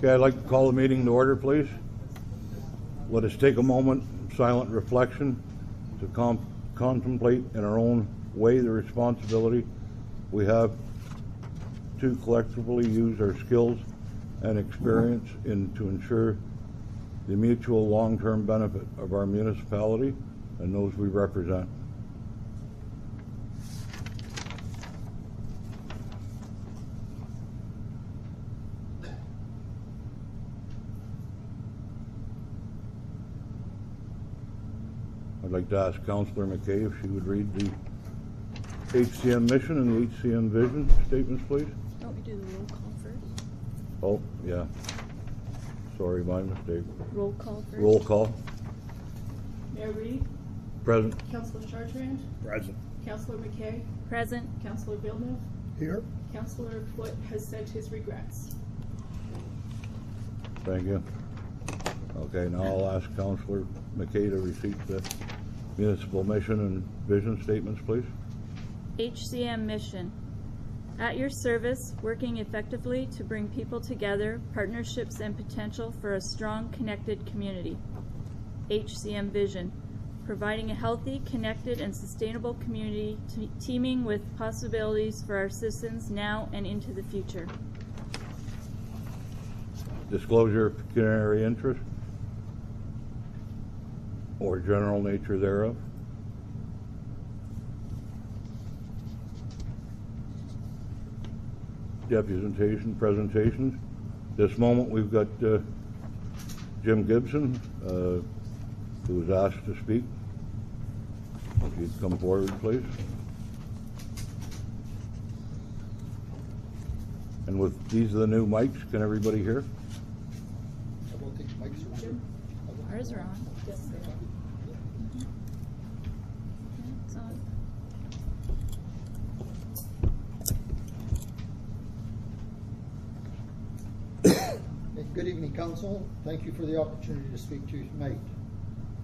Okay, I'd like to call the meeting to order, please. Let us take a moment of silent reflection to contemplate in our own way the responsibility we have to collectively use our skills and experience to ensure the mutual long-term benefit of our municipality and those we represent. I'd like to ask Councillor McKay if she would read the HCM mission and the HCM vision statements, please. Don't we do the roll call first? Oh, yeah. Sorry, my mistake. Roll call first. Roll call. Mayor Reed. Present. Councillor Chartrand. Present. Councillor McKay. Present. Councillor Villeneuve. Here. Councillor Foote has sent his regrets. Thank you. Okay, now I'll ask Councillor McKay to receive the municipal mission and vision statements, please. HCM mission. At your service, working effectively to bring people together, partnerships and potential for a strong, connected community. HCM vision. Providing a healthy, connected, and sustainable community teeming with possibilities for our citizens now and into the future. Disclosure of pecuniary interest or general nature thereof. Presentations. This moment we've got Jim Gibson, who was asked to speak. If you'd come forward, please. And with these are the new mics, can everybody hear? I don't think mics are on. Ours are on. Yes, sir. It's on. Good evening, Council. Thank you for the opportunity to speak to you tonight.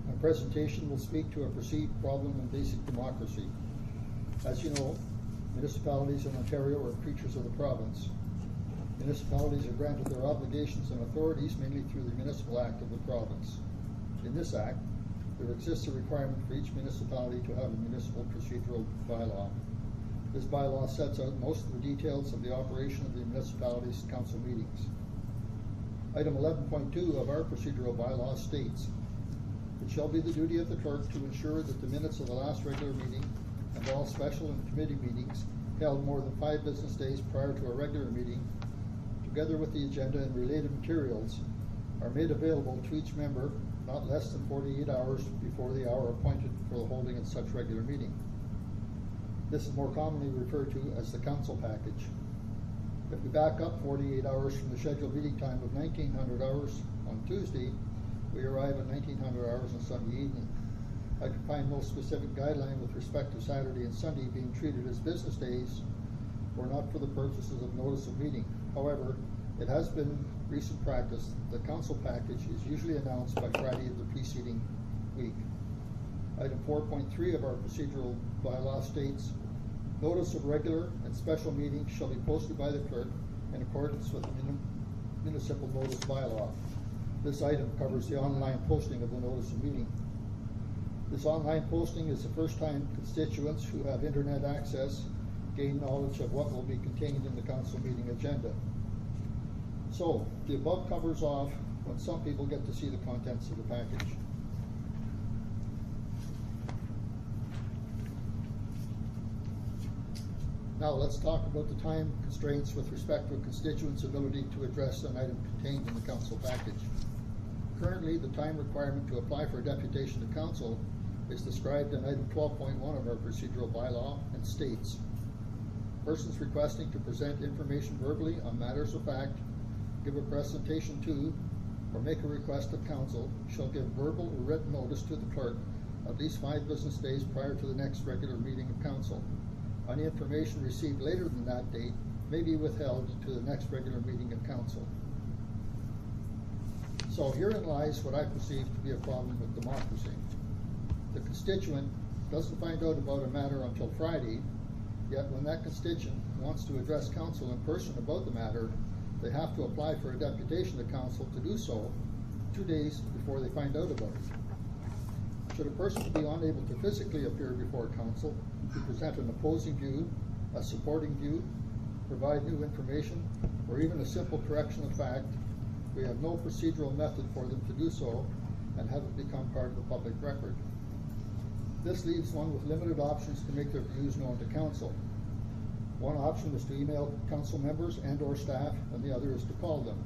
My presentation will speak to a perceived problem in basic democracy. As you know, municipalities in Ontario are creatures of the province. Municipalities are granted their obligations and authorities mainly through the Municipal Act of the province. In this act, there exists a requirement for each municipality to have a municipal procedural bylaw. This bylaw sets out most of the details of the operation of the municipality's council meetings. Item 11.2 of our procedural bylaw states, it shall be the duty of the clerk to ensure that the minutes of the last regular meeting and all special and committee meetings held more than 5 business days prior to a regular meeting, together with the agenda and related materials, are made available to each member not less than 48 hours before the hour appointed for the holding of such regular meeting. This is more commonly referred to as the council package. If we back up 48 hours from the scheduled meeting time of 1900 hours on Tuesday, we arrive at 1900 hours on Sunday evening. I could find no specific guideline with respect to Saturday and Sunday being treated as business days or not for the purposes of notice of meeting. However, it has been recent practice that the council package is usually announced by Friday of the preceding week. Item 4.3 of our procedural bylaw states, notice of regular and special meetings shall be posted by the clerk in accordance with the municipal notice bylaw. This item covers the online posting of the notice of meeting. This online posting is the first time constituents who have internet access gain knowledge of what will be contained in the council meeting agenda. So, the above covers off when some people get to see the contents of the package. Now let's talk about the time constraints with respect to a constituent's ability to address an item contained in the council package. Currently, the time requirement to apply for a deputation to council is described in item 12.1 of our procedural bylaw and states, persons requesting to present information verbally on matters of fact, give a presentation to, or make a request of council shall give verbal or written notice to the clerk at least 5 business days prior to the next regular meeting of council. Any information received later than that date may be withheld to the next regular meeting of council. So herein lies what I perceive to be a problem with democracy. The constituent doesn't find out about a matter until Friday, yet when that constituent wants to address council in person about the matter, they have to apply for a deputation to council to do so 2 days before they find out about it. Should a person be unable to physically appear before council to present an opposing view, a supporting view, provide new information, or even a simple correction of fact, we have no procedural method for them to do so and have it become part of the public record. This leaves one with limited options to make their views known to council. One option is to email council members and/or staff, and the other is to call them.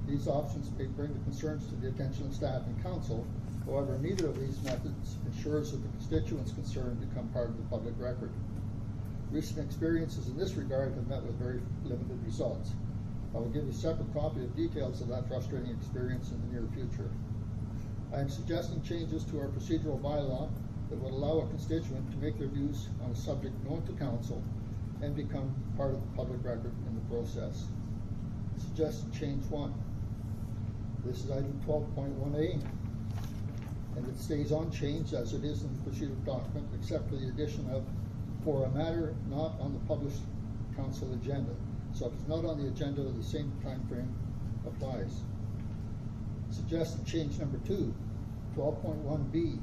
These options may bring the concerns to the attention of staff and council. However, neither of these methods ensures that the constituents concerned become part of the public record. Recent experiences in this regard have met with very limited results. I will give you a separate copy of details of that frustrating experience in the near future. I am suggesting changes to our procedural bylaw that would allow a constituent to make their views on a subject known to council and become part of the public record in the process. Suggested change 1. This is item 12.1A, and it stays unchanged as it is in the procedural document, except for the addition of "for a matter not on the published council agenda." So if it's not on the agenda, the same time frame applies. Suggested change number 2, 12.1B.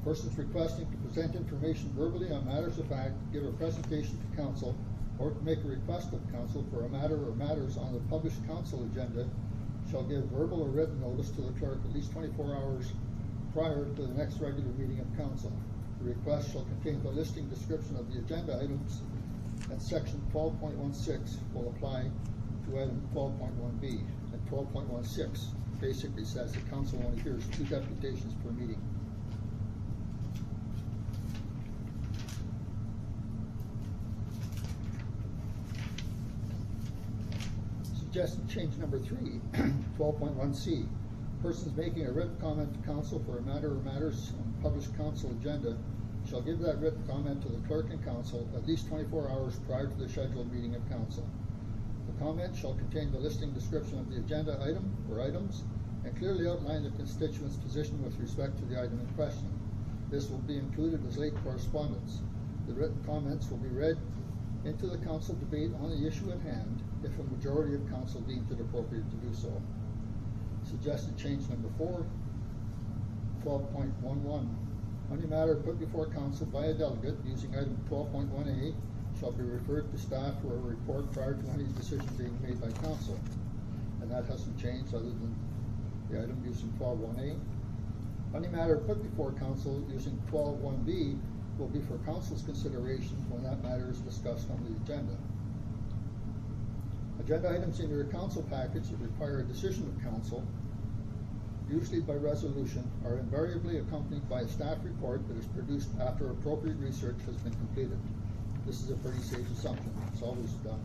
Persons requesting to present information verbally on matters of fact, give a presentation to council, or to make a request of council for a matter or matters on the published council agenda shall give verbal or written notice to the clerk at least 24 hours prior to the next regular meeting of council. The request shall contain the listing description of the agenda items, and section 12.16 will apply to item 12.1B. And 12.16 basically says the council only hears 2 deputations per meeting. Suggested change number 3, 12.1C. Persons making a written comment to council for a matter or matters on the published council agenda shall give that written comment to the clerk and council at least 24 hours prior to the scheduled meeting of council. The comment shall contain the listing description of the agenda item or items and clearly outline the constituent's position with respect to the item in question. This will be included as late correspondence. The written comments will be read into the council debate on the issue at hand if a majority of council deems it appropriate to do so. Suggested change number 4, 12.11. Any matter put before council by a delegate using item 12.1A shall be referred to staff for a report prior to any decision being made by council. And that hasn't changed other than the item using 12.1A. Any matter put before council using 12.1B will be for council's consideration when that matter is discussed on the agenda. Agenda items in your council package that require a decision of council, usually by resolution, are invariably accompanied by a staff report that is produced after appropriate research has been completed. This is a pretty safe assumption. It's always done.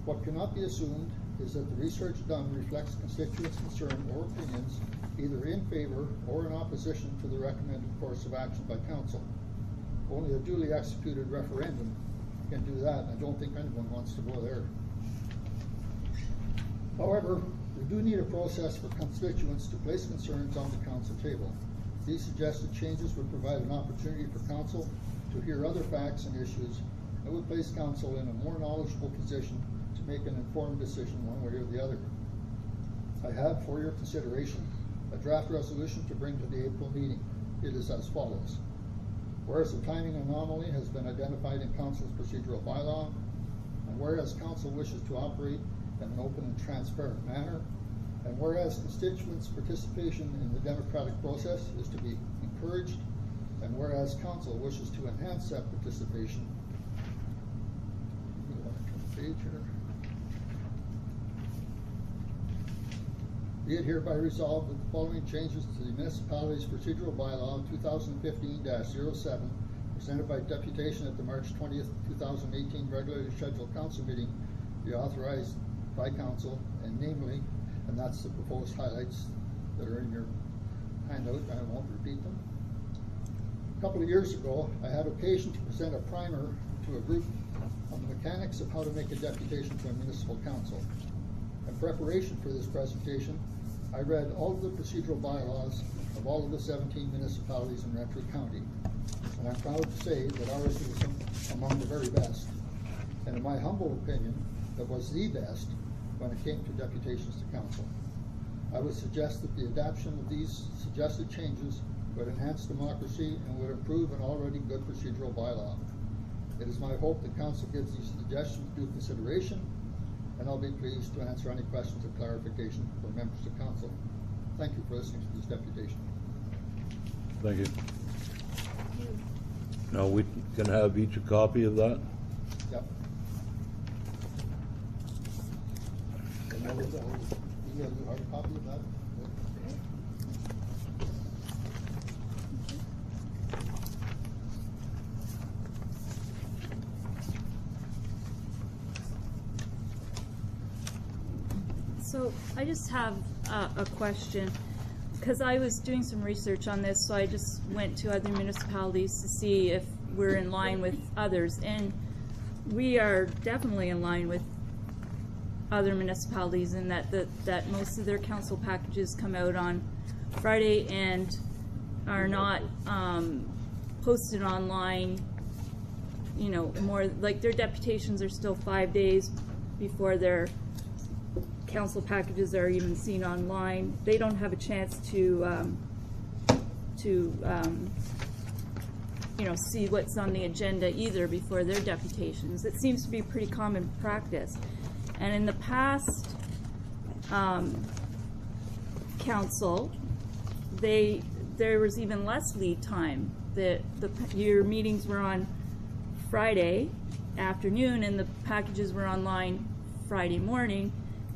What cannot be assumed is that the research done reflects constituents' concern or opinions either in favor or in opposition to the recommended course of action by council. Only a duly executed referendum can do that, and I don't think anyone wants to go there. However, we do need a process for constituents to place concerns on the council table. These suggested changes would provide an opportunity for council to hear other facts and issues and would place council in a more knowledgeable position to make an informed decision one way or the other. I have for your consideration a draft resolution to bring to the April meeting. It is as follows. Whereas a timing anomaly has been identified in council's procedural bylaw, and whereas council wishes to operate in an open and transparent manner, and whereas constituents' participation in the democratic process is to be encouraged, and whereas council wishes to enhance that participation. Be it hereby resolved that the following changes to the municipality's procedural bylaw 2015-07 presented by deputation at the March 20th, 2018 regularly scheduled council meeting be authorized by council, and namely, and that's the proposed highlights that are in your handout, and I won't repeat them. A couple of years ago, I had occasion to present a primer to a group on the mechanics of how to make a deputation to a municipal council. In preparation for this presentation, I read all of the procedural bylaws of all of the 17 municipalities in Renfrew County, and I'm proud to say that ours was among the very best. And in my humble opinion, that was the best when it came to deputations to council. I would suggest that the adoption of these suggested changes would enhance democracy and would improve an already good procedural bylaw. It is my hope that council gives these suggestions due consideration, and I'll be pleased to answer any questions or clarification from members of council. Thank you for listening to this deputation. Thank you. Now, we can have each a copy of that? Yep. And I'll email you a hard copy of that. So I just have a question, because I was doing some research on this, so I just went to other municipalities to see if we're in line with others, and we are definitely in line with other municipalities in that most of their council packages come out on Friday and are not posted online. You know, more like their deputations are still 5 days before their council packages are even seen online. They don't have a chance to you know, see what's on the agenda either before their deputations. It seems to be pretty common practice. And in the past council, there was even less lead time. Your meetings were on Friday afternoon and the packages were online Friday morning,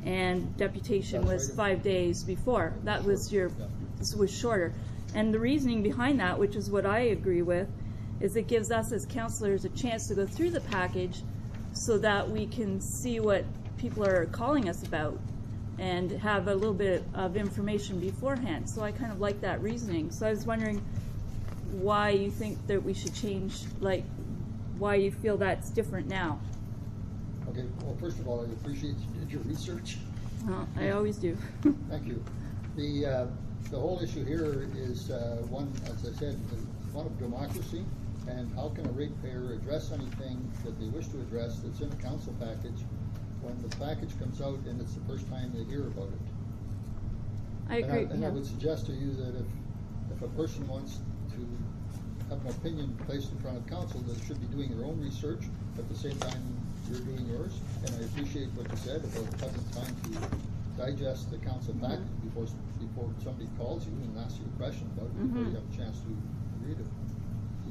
and deputation That's was right. 5 days before. That was your, Yeah. this was shorter. And the reasoning behind that, which is what I agree with, is it gives us as counselors a chance to go through the package so that we can see what people are calling us about and have a little bit of information beforehand. So I kind of like that reasoning. So I was wondering why you think that we should change, like why you feel that's different now. Okay, well, first of all, I appreciate you did your research. Well, I always do. Thank you. The whole issue here is one, as I said, one of democracy, and how can a ratepayer address anything that they wish to address that's in a council package when the package comes out and it's the first time they hear about it. I agree. And I Yeah. would suggest to you that if a person wants to have an opinion placed in front of council, they should be doing their own research at the same time you're doing yours. And I appreciate what you said about having time to digest the council package before somebody calls you and asks you a question about it, before you have a chance to read it.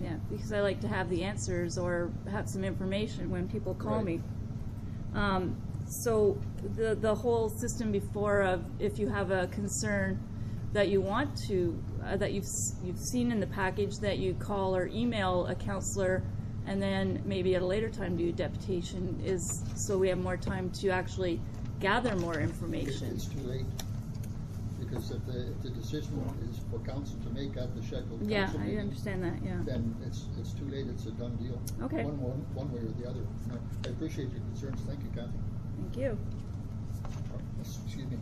Yeah, because I like to have the answers or have some information when people call Right. me. So the whole system before of if you have a concern that you want to, that you've seen in the package, that you call or email a counselor and then maybe at a later time do a deputation, is so we have more time to actually gather more information. It's too late, because if the decision is for council to make at the scheduled council Yeah, I meeting, understand that, yeah. then it's too late, it's a done deal. Okay. One way or the other. No, I appreciate your concerns, thank you, Kathy. Thank you. Excuse me.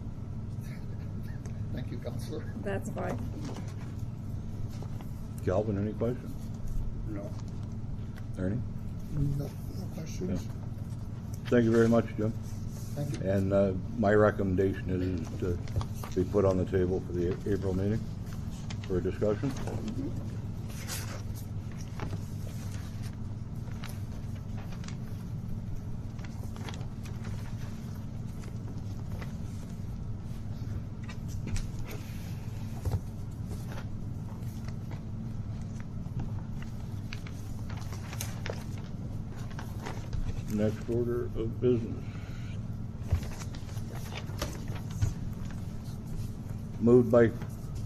Thank you, Councillor. That's fine. Calvin, any questions? No. Ernie? No questions. Thank you very much, Jim. Thank you. And my recommendation is to be put on the table for the April meeting for a discussion. Next order of business. Moved by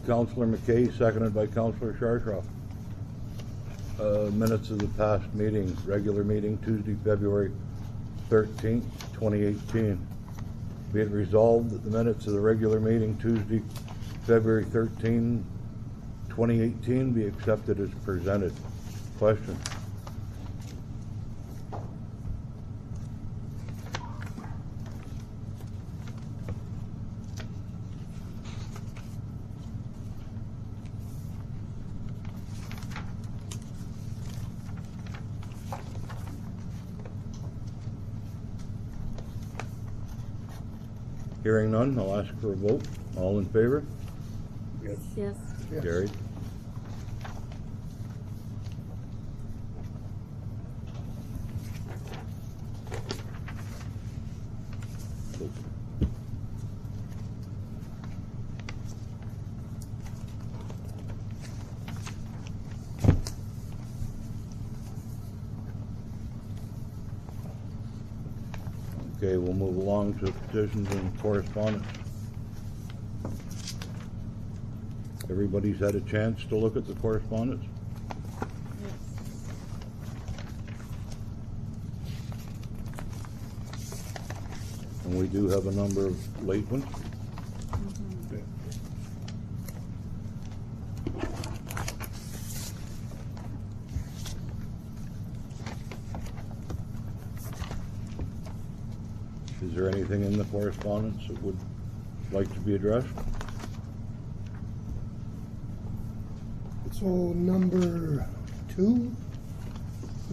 Councillor McKay, seconded by Councillor Sharshroff. Minutes of the past meeting, regular meeting, Tuesday, February 13th, 2018. Be it resolved that the minutes of the regular meeting, Tuesday, February 13, 2018, be accepted as presented. Question? Hearing none, I'll ask for a vote. All in favor? Yes. Yes. Yes. Carried. Okay, we'll move along to petitions and correspondence. Everybody's had a chance to look at the correspondence? And we do have a number of late ones. Is there anything in the correspondence that would like to be addressed? So number 2,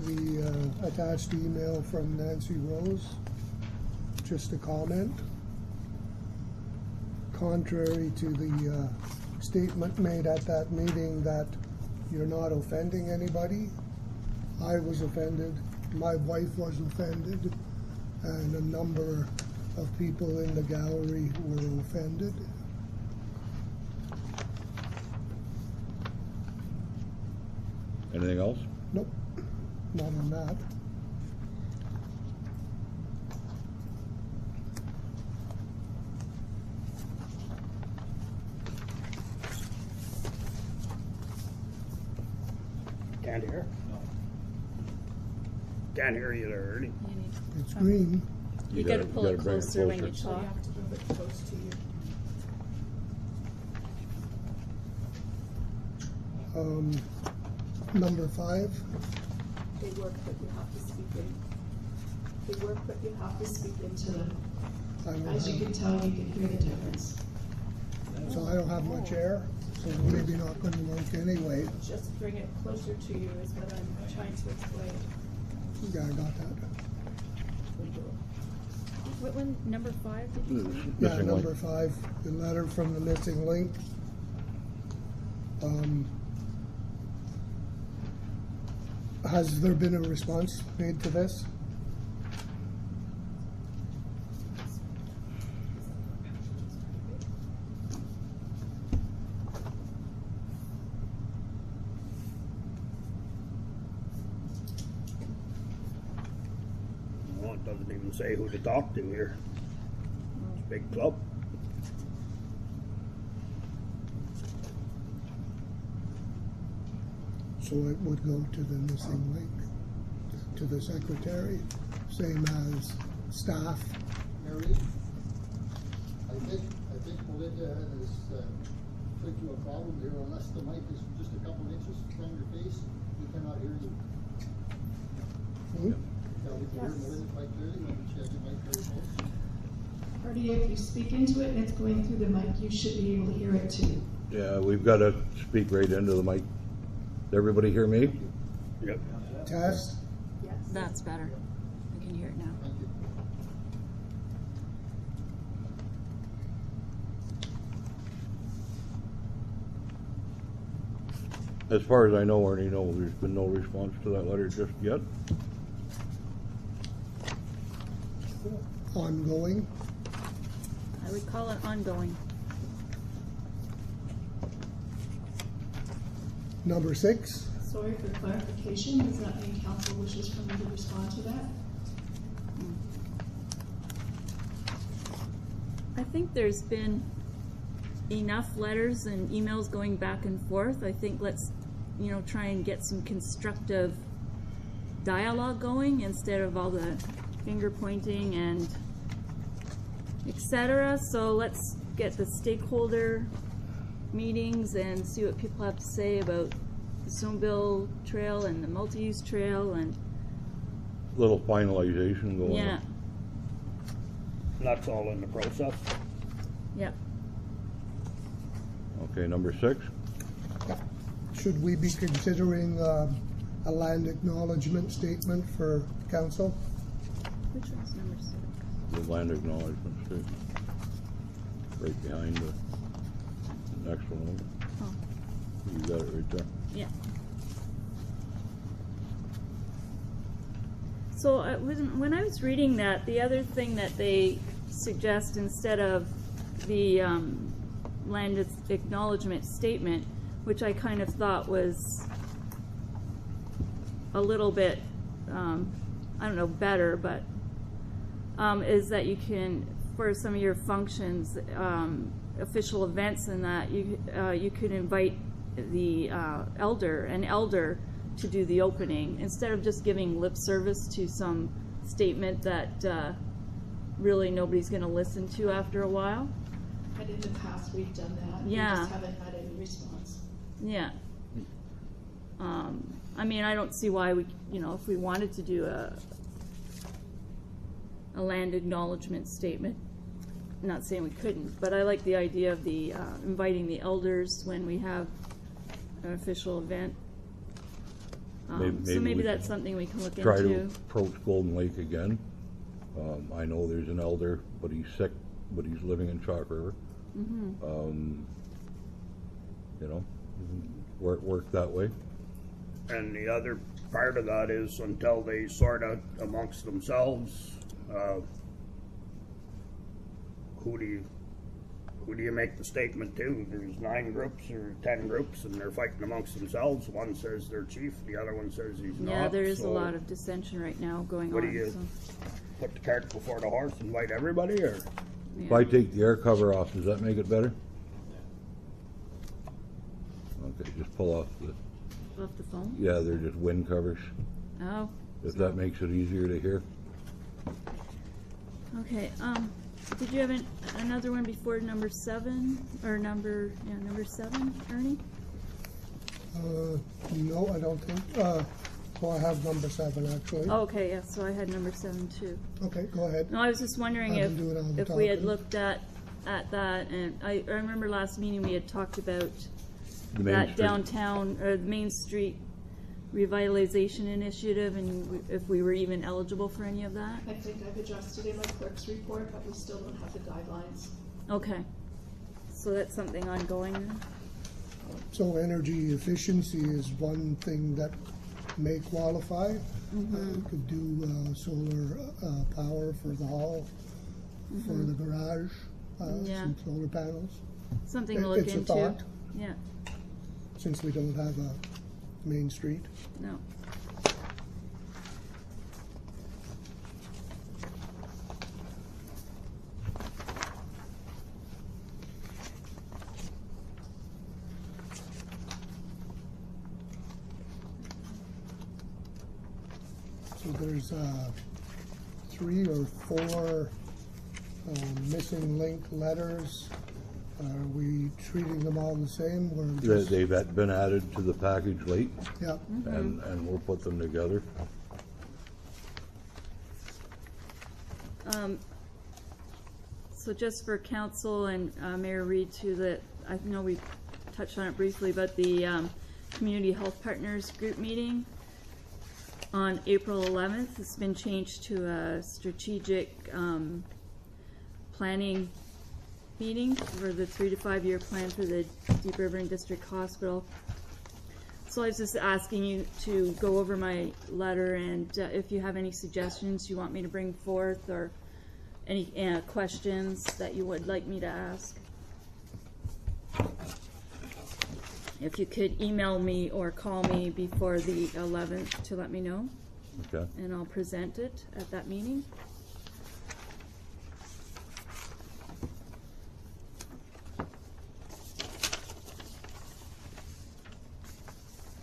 the attached email from Nancy Rose, just a comment. Contrary to the statement made at that meeting that you're not offending anybody, I was offended, my wife was offended, and a number of people in the gallery were offended. Anything else? Nope, not on that. Can't hear? No. Can't hear you there, Ernie. It's green. You gotta pull it bring closer when you closer. So you talk. have to move it close to you. Number 5, They work, but you have to speak in. They work, but you have to speak into them. I don't As you have, can tell, you can hear the difference. so I don't have much air, so maybe not gonna work anyway. Just bring it closer to you is what I'm trying to explain. Yeah, I got that. What one, number 5, did you say? Yeah, Missing number link. 5, the letter from the missing link. Has there been a response made to this? Well, it doesn't even say who to talk to here. It's a big club. So it would go to the missing link, to the secretary, same as staff. Mary, I think Melinda has put you a problem here. Unless the mic is just a couple inches from your face, we cannot hear you. Hmm? Yeah, we can hear Yes. Melinda quite clearly when she has the mic very close. Artie, if you speak into it and it's going through the mic, you should be able to hear it too. Yeah, we've got to speak right into the mic. Does everybody hear me? Yep. Test? Yes. That's better. I can hear it now. Thank you. As far as I know, Ernie, no, there's been no response to that letter just yet. Ongoing? I would call it ongoing. Number 6? Sorry for clarification, does that mean council wishes for me to respond to that? I think there's been enough letters and emails going back and forth. I think let's, try and get some constructive dialogue going instead of all the finger pointing and etc. So let's get the stakeholder meetings and see what people have to say about the Stoneville Trail and the multi-use trail and Little finalization going yeah, on. That's all in the process. yep. Okay, number 6. Should we be considering a land acknowledgement statement for council? Which one's number 6? The land acknowledgement statement. right behind the next one. Oh, You got it right there. yeah. So when I was reading that, the other thing that they suggest instead of the land acknowledgement statement, which I kind of thought was a little bit, I don't know, better, but is that you can, for some of your functions, official events and that, you could invite the an elder to do the opening instead of just giving lip service to some statement that really nobody's going to listen to after a while. And in the past, we've done that. Yeah. We just haven't had any response. Yeah. I mean, I don't see why we, if we wanted to do a land acknowledgement statement, I'm not saying we couldn't, but I like the idea of the inviting the elders when we have an official event. So maybe we that's can something we can look try to into. approach Golden Lake again. I know there's an elder, but he's sick, but he's living in Chalk River. Mm-hmm. Work that way. And the other part of that is until they sort out amongst themselves, who do you make the statement to? There's 9 groups or 10 groups, and they're fighting amongst themselves. One says they're chief, the other one says he's not. Yeah, there is a So lot of dissension right now going what on. do you So, put the cart before the horse, invite everybody, or? If yeah. I take the air cover off, does that make it better? Okay, just pull off the, Off the phone? yeah, they're just wind covers, Oh. if that makes it easier to hear. Okay, did you have another one before number 7? Or number 7, Ernie? No, I don't think, well, I have number 7 actually. Oh, okay, yeah, so I had number 7 too. Okay, go ahead. No, I was just wondering I've if, been doing all the if we had talking. looked at that, and I remember last meeting we had talked about The Main that Street. downtown, or the Main Street revitalization initiative, and if we were even eligible for any of that? I think I've adjusted in my clerk's report, but we still don't have the guidelines. Okay, so that's something ongoing then? So energy efficiency is one thing that may qualify. Mm-hmm. Could do solar power for the hall, for the garage, Yeah. some solar panels. Something to look It's a into. thought. Yeah, Since we don't have a main street. no. So there's 3 or 4 missing link letters. Are we treating them all the same? We're just, They've been added to the package late, yeah, and we'll put them together. So just for council and Mayor Reed too, that I know we touched on it briefly, but the Community Health Partners Group meeting on April 11th has been changed to a strategic planning meeting for the 3 to 5 year plan for the Deep River and District Hospital. So I was just asking you to go over my letter, and if you have any suggestions you want me to bring forth, or any questions that you would like me to ask. If you could email me or call me before the 11th to let me know, Okay. and I'll present it at that meeting.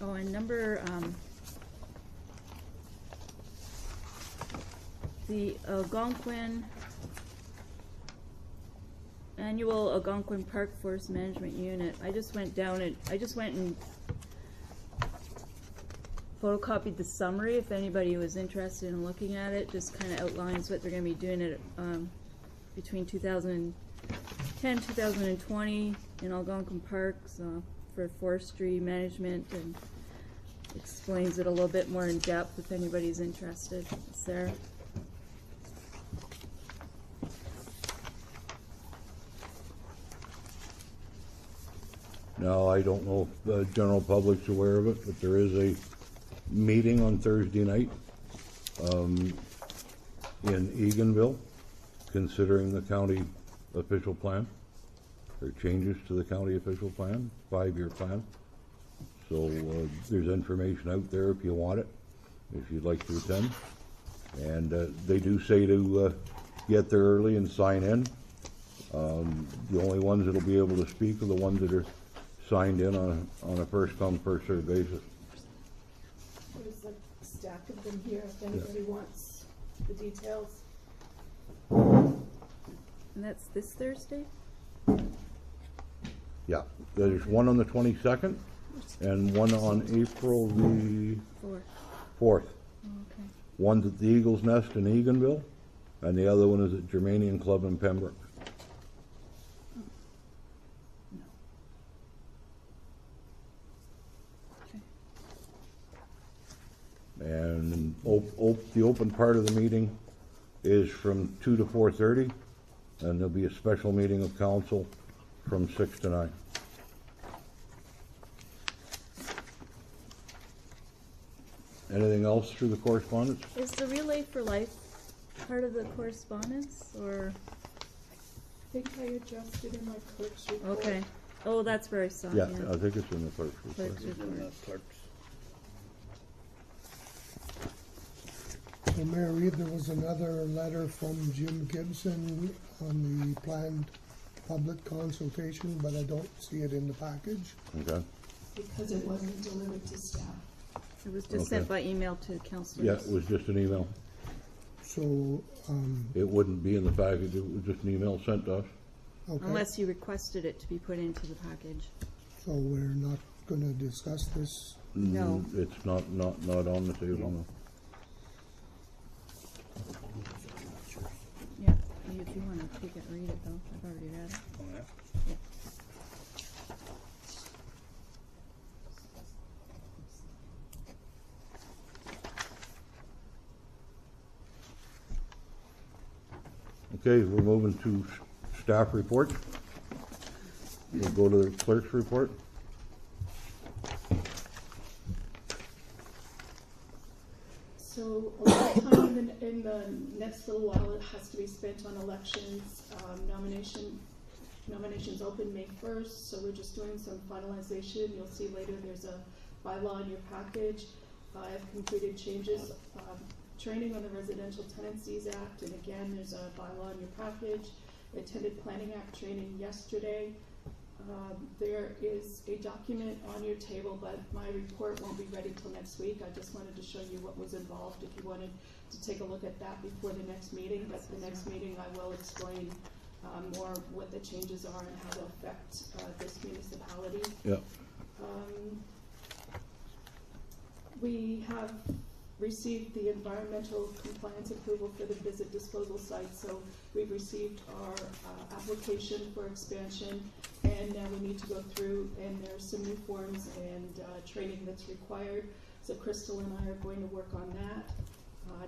Oh, and number, the Algonquin annual Algonquin Park Forest Management Unit. I just went and photocopied the summary if anybody was interested in looking at it. Just kind of outlines what they're going to be doing at between 2010 2020 in Algonquin Parks for forestry management, and explains it a little bit more in depth if anybody's interested. It's there. Now, I don't know if the general public's aware of it, but there is a meeting on Thursday night in Eganville, considering the county official plan, or changes to the county official plan, 5-year plan. So there's information out there if you want it, if you'd like to attend. And they do say to get there early and sign in. The only ones that'll be able to speak are the ones that are signed in on a first come, first served basis. There's a stack of them here if anybody wants the details. And that's this Thursday? Yeah, there's one on the 22nd and one on April the 4th. Okay. One's at the Eagle's Nest in Eganville, and the other one is at Germanian Club in Pembroke. And the open part of the meeting is from 2 to 4:30, and there'll be a special meeting of council from 6 to 9. Anything else through the correspondence? Is the Relay for Life part of the correspondence, or? I think I addressed it in my clerk's report. Okay. Oh, that's where I saw it. Yeah, I think it's in the clerk's report. Clerk's In the report. clerks. So Mayor Reed, there was another letter from Jim Gibson on the planned public consultation, but I don't see it in the package. Okay. Because it wasn't delivered to staff. It was just sent by Okay. email to councilors. Yeah, it was just an email. So, It wouldn't be in the package, it was just an email sent to us. okay, Unless you requested it to be put into the package. so we're not gonna discuss this. No. It's not on the table, no. Yeah, if you want to take it, read it though. I've already read it. Oh, yeah. Yeah. Okay, we're moving to staff reports. We'll go to the clerk's report. So a lot of time in the next little while, it has to be spent on elections. Nominations open May 1st, so we're just doing some finalization. You'll see later there's a bylaw in your package. I've completed changes, training on the Residential Tenancies Act, and again, there's a bylaw in your package. I attended Planning Act training yesterday. There is a document on your table, but my report won't be ready till next week. I just wanted to show you what was involved if you wanted to take a look at that before the next meeting. But the next meeting, I will explain more what the changes are and how they'll affect this municipality. Yeah. We have received the environmental compliance approval for the visit disposal site, so we've received our application for expansion, and now we need to go through, and there's some new forms and training that's required. So Crystal and I are going to work on that.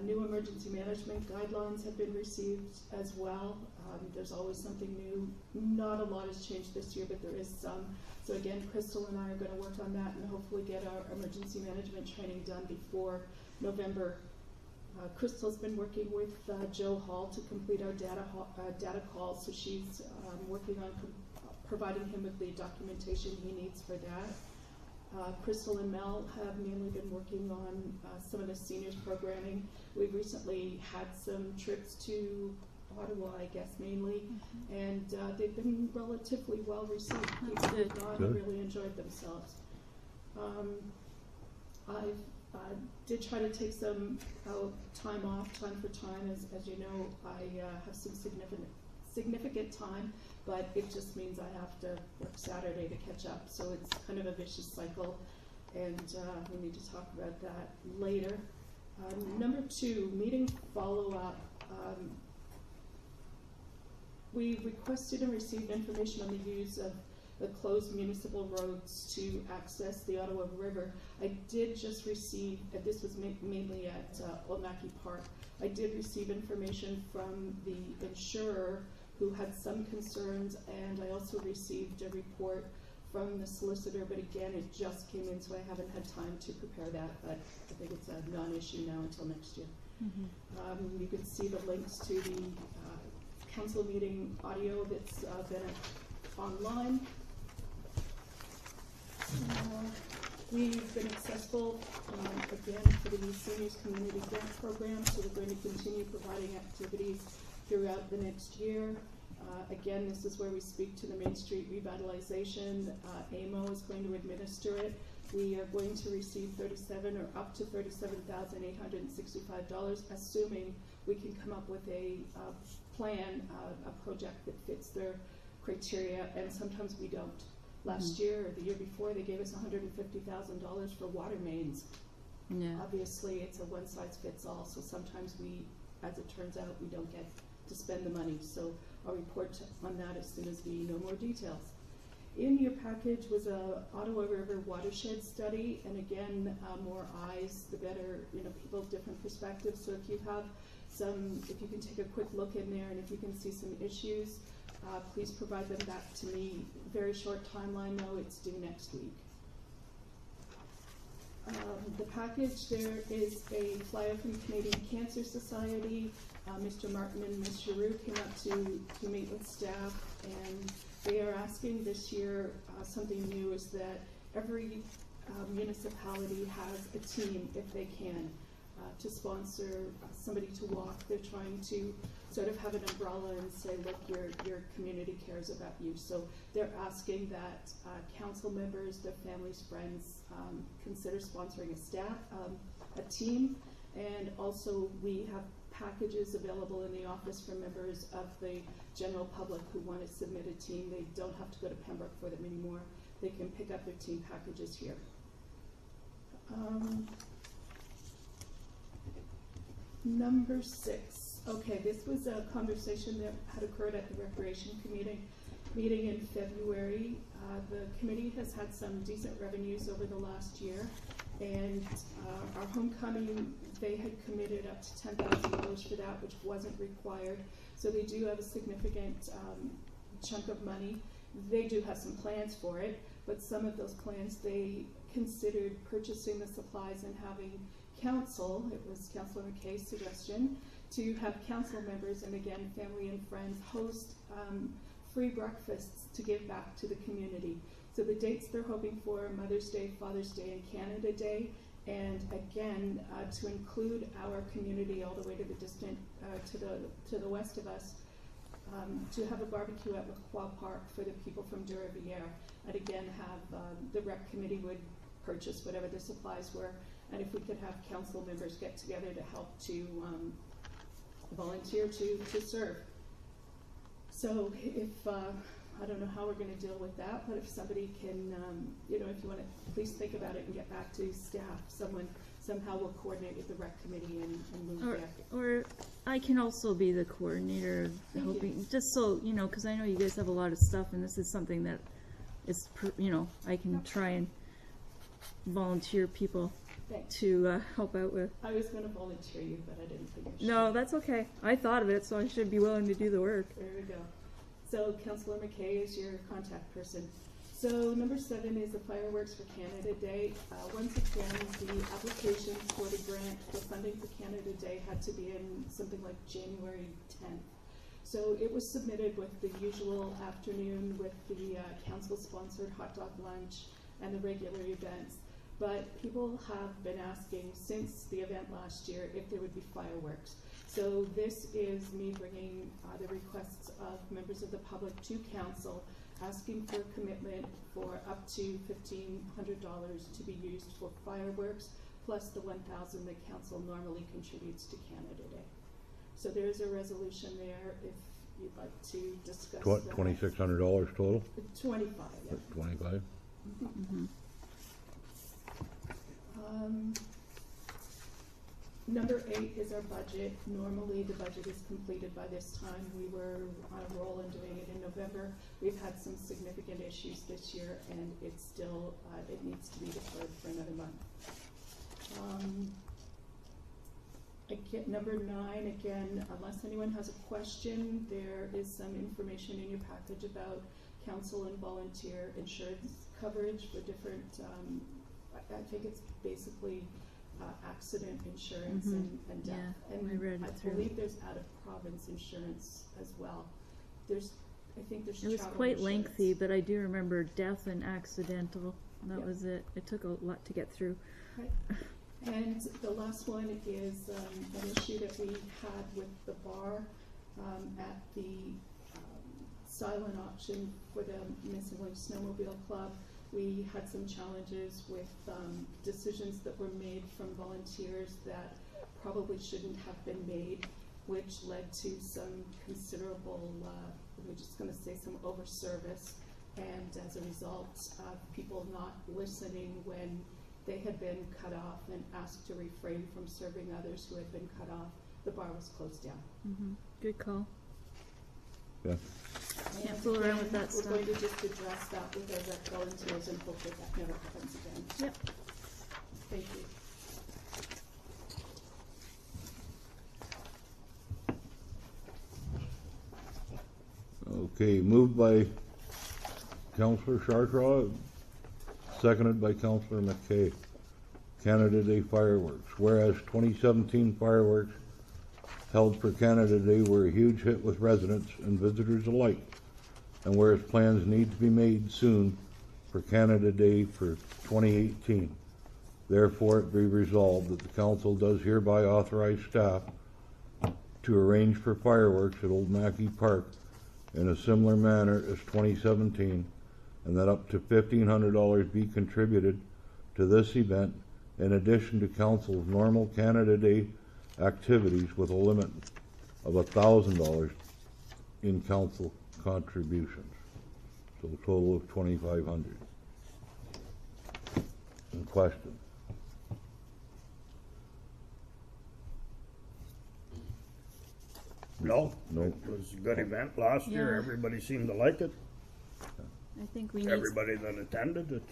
New emergency management guidelines have been received as well. There's always something new. Not a lot has changed this year, but there is some. So again, Crystal and I are going to work on that and hopefully get our emergency management training done before November. Crystal's been working with Joe Hall to complete our data calls, so she's working on providing him with the documentation he needs for that. Crystal and Mel have mainly been working on some of the seniors programming. We've recently had some trips to Ottawa, I guess mainly, and they've been relatively well received. People good. have gone Good. and really enjoyed themselves. I did try to take some time off, time for time. As you know, I have some significant time, but it just means I have to work Saturday to catch up. So it's kind of a vicious cycle, and we need to talk about that later. Number 2, meeting follow-up. We requested and received information on the use of the closed municipal roads to access the Ottawa River. I did just receive, and this was mainly at Old Mackey Park, I did receive information from the insurer who had some concerns, and I also received a report from the solicitor, but again, it just came in, so I haven't had time to prepare that, but I think it's a non-issue now until next year. You can see the links to the council meeting audio that's been online. We've been successful again for the Seniors Community Grant Program, so we're going to continue providing activities throughout the next year. Again, this is where we speak to the Main Street Revitalization. AMO is going to administer it. We are going to receive $37,000 or up to $37,865, assuming we can come up with a plan, a project that fits their criteria, and sometimes we don't. Last year or the year before, they gave us $150,000 for water mains. Yeah. Obviously, it's a one-size-fits-all, so sometimes we, as it turns out, we don't get to spend the money. So I'll report on that as soon as we know more details. In your package was a Ottawa River watershed study, and again, more eyes, the better, people have different perspectives. So if you have if you can take a quick look in there, and if you can see some issues, please provide them back to me. Very short timeline though, it's due next week. The package, there is a flyer from the Canadian Cancer Society. Mr. Martin and Ms. Giroux came up to meet with staff, and they are asking this year, something new is that every municipality has a team, if they can, to sponsor somebody to walk. They're trying to sort of have an umbrella and say, look, your community cares about you. So they're asking that council members, their families, friends, consider sponsoring a team. And also we have packages available in the office for members of the general public who want to submit a team. They don't have to go to Pembroke for them anymore. They can pick up their team packages here. Number 6. Okay, this was a conversation that had occurred at the Recreation Committee meeting in February. The committee has had some decent revenues over the last year, and our homecoming, they had committed up to $10,000 for that, which wasn't required. So they do have a significant chunk of money. They do have some plans for it, but some of those plans, they considered purchasing the supplies and having council, it was Councillor McKay's suggestion, to have council members and again family and friends host free breakfasts to give back to the community. So the dates they're hoping for: Mother's Day, Father's Day, and Canada Day, and again to include our community all the way to the distant to the west of us, to have a barbecue at LaCroix Park for the people from Dura-Villere, and again have the rec committee would purchase whatever the supplies were. And if we could have council members get together to help to volunteer to serve. So if, I don't know how we're going to deal with that, but if somebody can, if you want to, please think about it and get back to staff. Somehow will coordinate with the rec committee and move there. Or I can also be the coordinator of helping, just so, because I know you guys have a lot of stuff, and this is something that is, I can try and volunteer people to help out with. I was going to volunteer you, but I didn't think I should. No, that's okay. I thought of it, so I should be willing to do the work. There we go. So Councillor McKay is your contact person. So number 7 is the Fireworks for Canada Day. Once again, the applications for the grant for funding for Canada Day had to be in something like January 10th. So it was submitted with the usual afternoon with the council-sponsored hot dog lunch and the regular events. But people have been asking since the event last year if there would be fireworks. So this is me bringing the requests of members of the public to council, asking for a commitment for up to $1,500 to be used for fireworks, plus the $1,000 that council normally contributes to Canada Day. So there's a resolution there if you'd like to discuss that. $2,600 total? 25, yeah. 25? Mm-hmm. Number 8 is our budget. Normally the budget is completed by this time. We were on a roll and doing it in November. We've had some significant issues this year, and it's still, it needs to be deferred for another month. Number 9, again, unless anyone has a question, there is some information in your package about council and volunteer insurance coverage for different, I think it's basically accident insurance and death. Yeah, And I read it through. believe there's out-of-province insurance as well. I think there's It was travel quite insurance. lengthy, but I do remember death and accidental. That Yep. was it. It took a lot to get through. Right. And the last one is an issue that we had with the bar at the silent auction for the Missing Link Snowmobile Club. We had some challenges with decisions that were made from volunteers that probably shouldn't have been made, which led to some considerable, we're just going to say some over-service, and as a result of people not listening when they had been cut off and asked to refrain from serving others who had been cut off, the bar was closed down. Good call. Yeah. Can't fool around with that We're stuff. going to just address that with our rec volunteers and hope that that never happens again. Yep. Thank you. Okay, moved by Councillor Chartraw, seconded by Councillor McKay. Canada Day fireworks. Whereas 2017 fireworks held for Canada Day were a huge hit with residents and visitors alike, and whereas plans need to be made soon for Canada Day for 2018, therefore it be resolved that the council does hereby authorize staff to arrange for fireworks at Old Mackey Park in a similar manner as 2017, and that up to $1,500 be contributed to this event in addition to council's normal Canada Day activities, with a limit of $1,000 in council contributions. So a total of $2,500. Any questions? No? No. It was a good event last year. Yeah. Everybody seemed to like it. I think we need. Everybody that attended,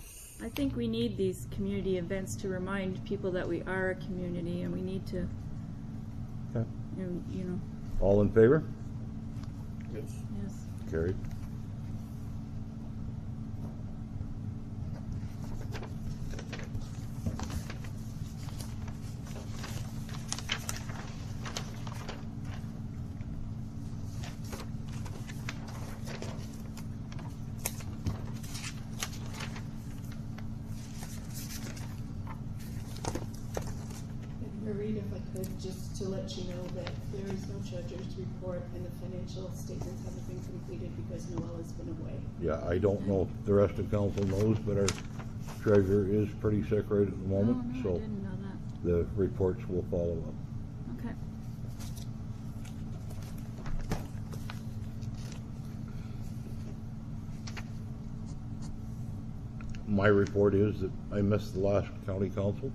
I think we need these community events to remind people that we are a community, and we need to, Okay. you know, All in favor? it's yes. Carried. And Maureen, if I could, just to let you know that there is no treasurer's report and the financial statements haven't been completed because Noel has been away. Yeah, I don't know if the rest of council knows, but our treasurer is pretty sick right at the moment, Oh, no, I so didn't know that. the reports will follow up. Okay. My report is that I missed the last county council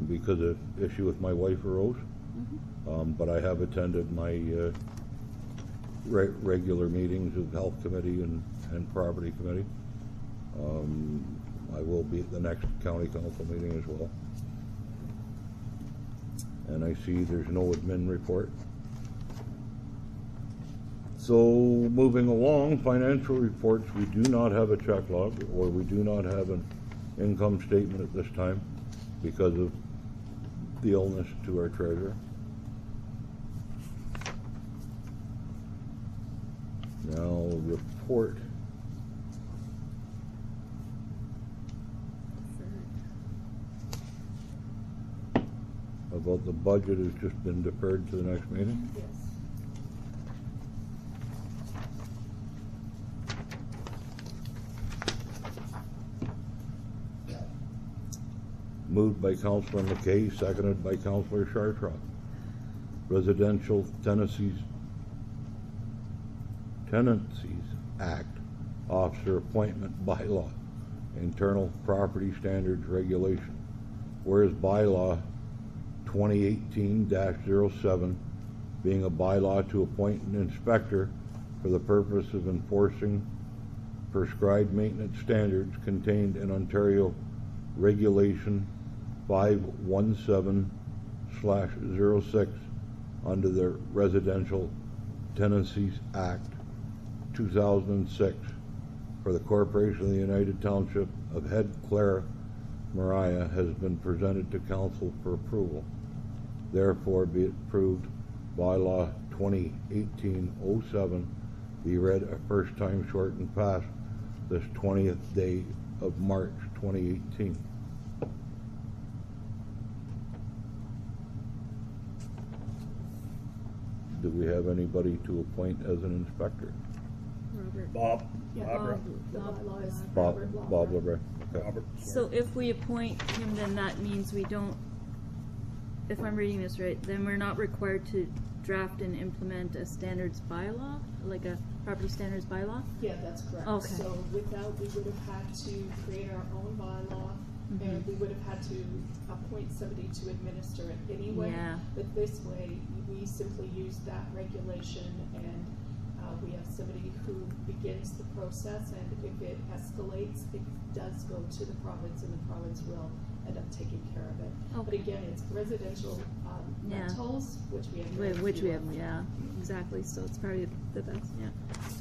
because of issue with my wife arose. But I have attended my regular meetings of health committee and property committee. I will be at the next county council meeting as well. And I see there's no admin report. So moving along, financial reports, we do not have a check log, or we do not have an income statement at this time because of the illness to our treasurer. Now, report. About the budget has just been deferred to the next meeting. Yes. Moved by Councillor McKay, seconded by Councillor Chartraw. Residential Tenancies Act, Officer Appointment Bylaw, Internal Property Standards Regulation. Whereas bylaw 2018-07, being a bylaw to appoint an inspector for the purpose of enforcing prescribed maintenance standards contained in Ontario Regulation 517/06 under the Residential Tenancies Act 2006, for the Corporation of the United Township of Head Clare, Mariah has been presented to council for approval. Therefore be it approved, bylaw 2018-07 be read a first time, short and passed this 20th day of March 2018. Do we have anybody to appoint as an inspector? Robert. Bob, Yeah, Barbara, the bylaw is Bob, Robert Lawler. Bob LeBret. Okay. Robert. So if we appoint him, then that means we don't, if I'm reading this right, then we're not required to draft and implement a standards bylaw, like a property standards bylaw? Yeah, that's correct. Okay. So without, we would have had to create our own bylaw, and we would have had to appoint somebody to administer it anyway. Yeah. But this way, we simply use that regulation, and we have somebody who begins the process, and if it escalates, it does go to the province, and the province will end up taking care of it. But Okay. again, it's residential Yeah. rentals, which we have. very Which few we of. have, yeah, exactly, so it's probably the best, yeah.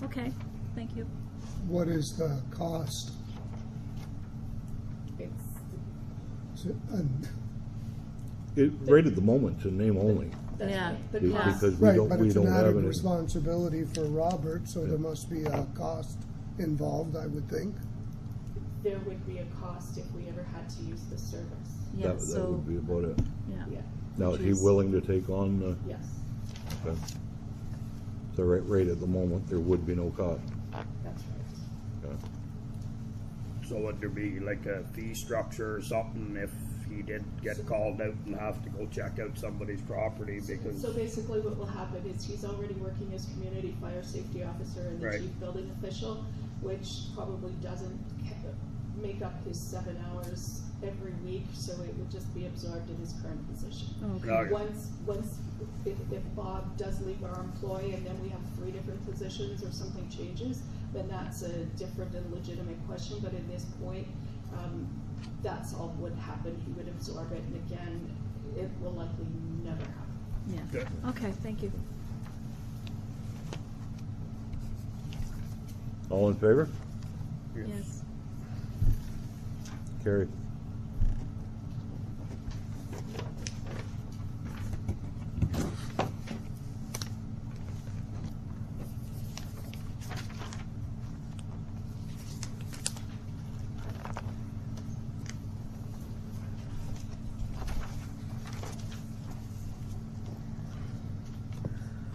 Okay, thank you. What is the cost? It's, Right at the moment, it's a name only. that's Yeah. right. The Be- cost. Because we Right, don't, but we it's don't an have added any. responsibility for Robert, so there must be a cost involved, I would think. There would be a cost if we ever had to use the service. Yeah, That so, would be about it. yeah. Yeah, Now, is Which he is- willing to take on, yes, okay. So right at the moment, there would be no cost. that's right. Okay. So would there be like a fee structure or something if he did get called out and have to go check out somebody's property because? So basically what will happen is he's already working as community fire safety officer and the Right. chief building official, which probably doesn't make up his 7 hours every week, so it would just be absorbed in his current position. Okay. Okay. If Bob does leave our employ and then we have 3 different positions or something changes, then that's a different and legitimate question, but at this point, that's all would happen, he would absorb it, and again, it will likely never happen. Yeah, Good. okay, thank you. All in favor? Yes. Carried.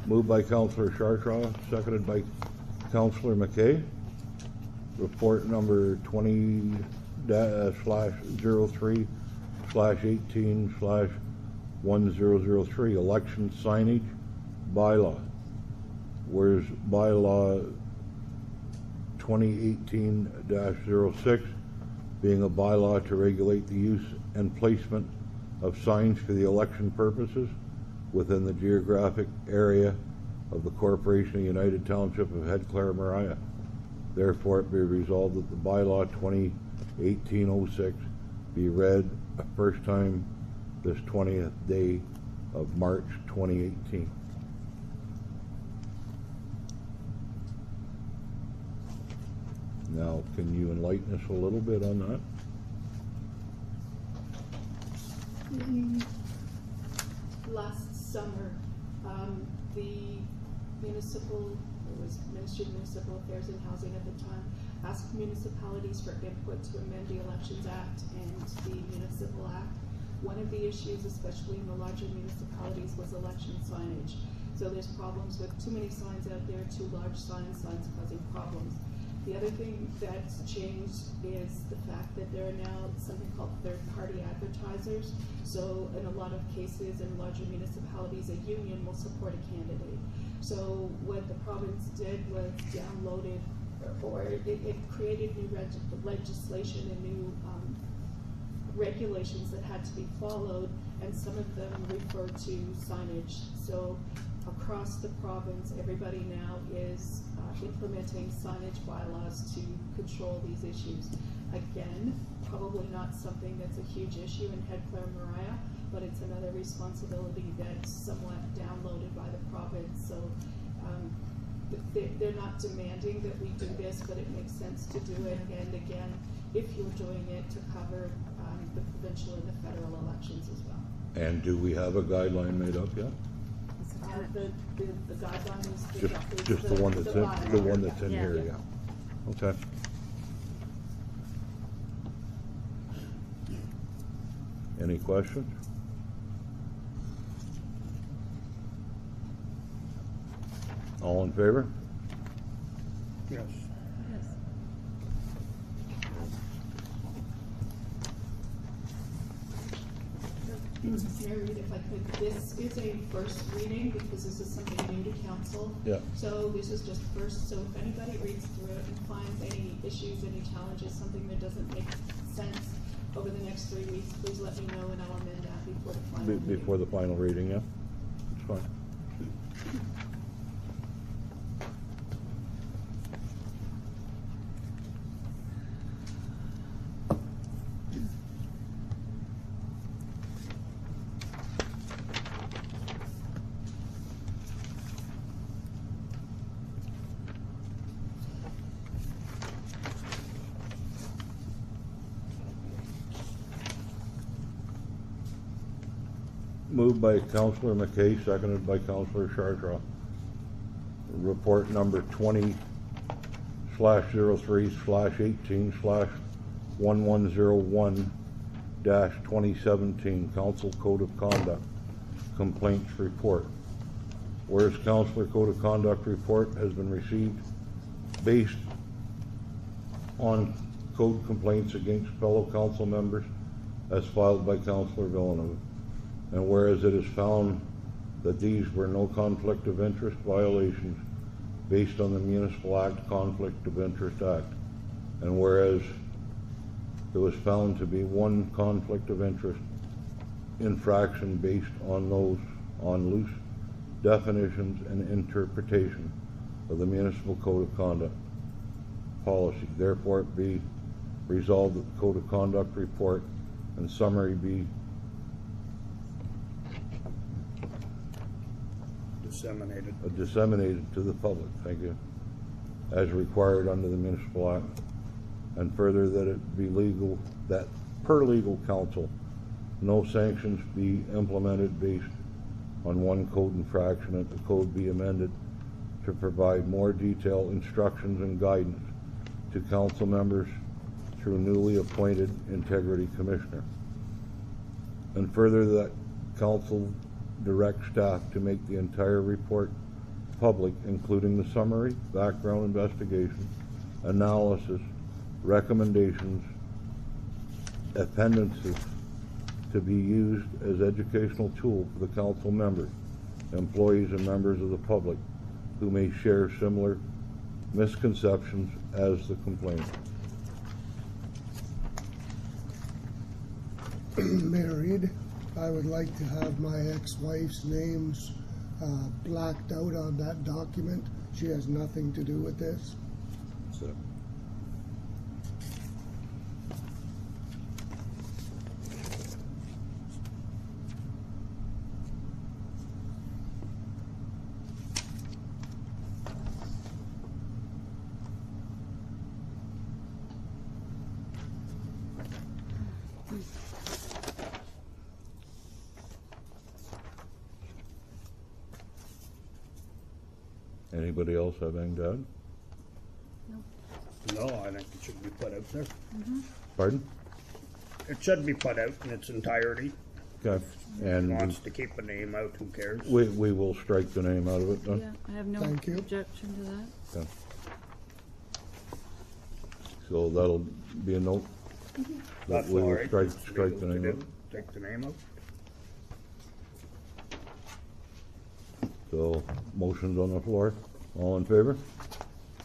Moved by Councillor Chartraw, seconded by Councillor McKay. Report number 20-03/18/1003 election signage bylaw. Whereas bylaw 2018-06 being a bylaw to regulate the use and placement of signs for the election purposes within the geographic area of the Corporation of United Township of Head Clare, Mariah. Therefore, it be resolved that the bylaw 2018-06 be read a first time this 20th day of March 2018. Now, can you enlighten us a little bit on that? Last summer, the Ministry of Municipal Affairs and Housing at the time asked municipalities for input to amend the Elections Act and the Municipal Act. One of the issues, especially in the larger municipalities, was election signage. So there's problems with too many signs out there, too large signs causing problems. The other thing that's changed is the fact that there are now something called third-party advertisers. So in a lot of cases in larger municipalities, a union will support a candidate. So what the province did was downloaded, or it created new legislation and new regulations that had to be followed, and some of them refer to signage. So across the province, everybody now is implementing signage bylaws to control these issues. Again, probably not something that's a huge issue in Head Clare, Mariah, but it's another responsibility that's somewhat downloaded by the province. So they're not demanding that we do this, but it makes sense to do it. And again, if you're doing it to cover the provincial and the federal elections as well. And do we have a guideline made up yet? The guideline is Just the one that's in, bottom. the one that's in Yeah. here, yeah. Okay. Any questions? All in favor? Yes. Yes. Mayor Reed, if I could, this is a first reading because this is something new to council. Yeah. So this is just first, so if anybody reads through it and finds any issues, any challenges, something that doesn't make sense over the next 3 weeks, please let me know and I'll amend that before the final reading. Before the final reading, yeah? It's fine. Moved by Councillor McKay, seconded by Councillor Chartraw. Report number 20/03/18/1101-2017, Council Code of Conduct, Complaints Report. Whereas Councillor Code of Conduct Report has been received based on code complaints against fellow council members as filed by Councillor Villeneuve. And whereas it is found that these were no conflict of interest violations based on the Municipal Act Conflict of Interest Act, and whereas it was found to be one conflict of interest infraction based on loose definitions and interpretation of the Municipal Code of Conduct policy. Therefore, it be resolved that the Code of Conduct report and summary be disseminated to the public, thank you, as required under the Municipal Act, and further that it be legal, that per legal counsel, no sanctions be implemented based on one code infraction, that the code be amended to provide more detailed instructions and guidance to council members through newly appointed integrity commissioner. And further that council direct staff to make the entire report public, including the summary, background investigation, analysis, recommendations, appendices, to be used as educational tool for the council members, employees, and members of the public who may share similar misconceptions as the complainant. Mayor Reed, I would like to have my ex-wife's names blacked out on that document. She has nothing to do with this. So, anybody else have anything to add? No, I think it should be put out there. Pardon? It should be put out in its entirety. Okay, and Wants to keep a name out, who cares? we will strike the name out of it then? Yeah, I have no Thank you. objection to that. Okay. So that'll be a note? That That's we all will right. strike, It's strike the legal to name do. out. Take the name out. So, motions on the floor, all in favor?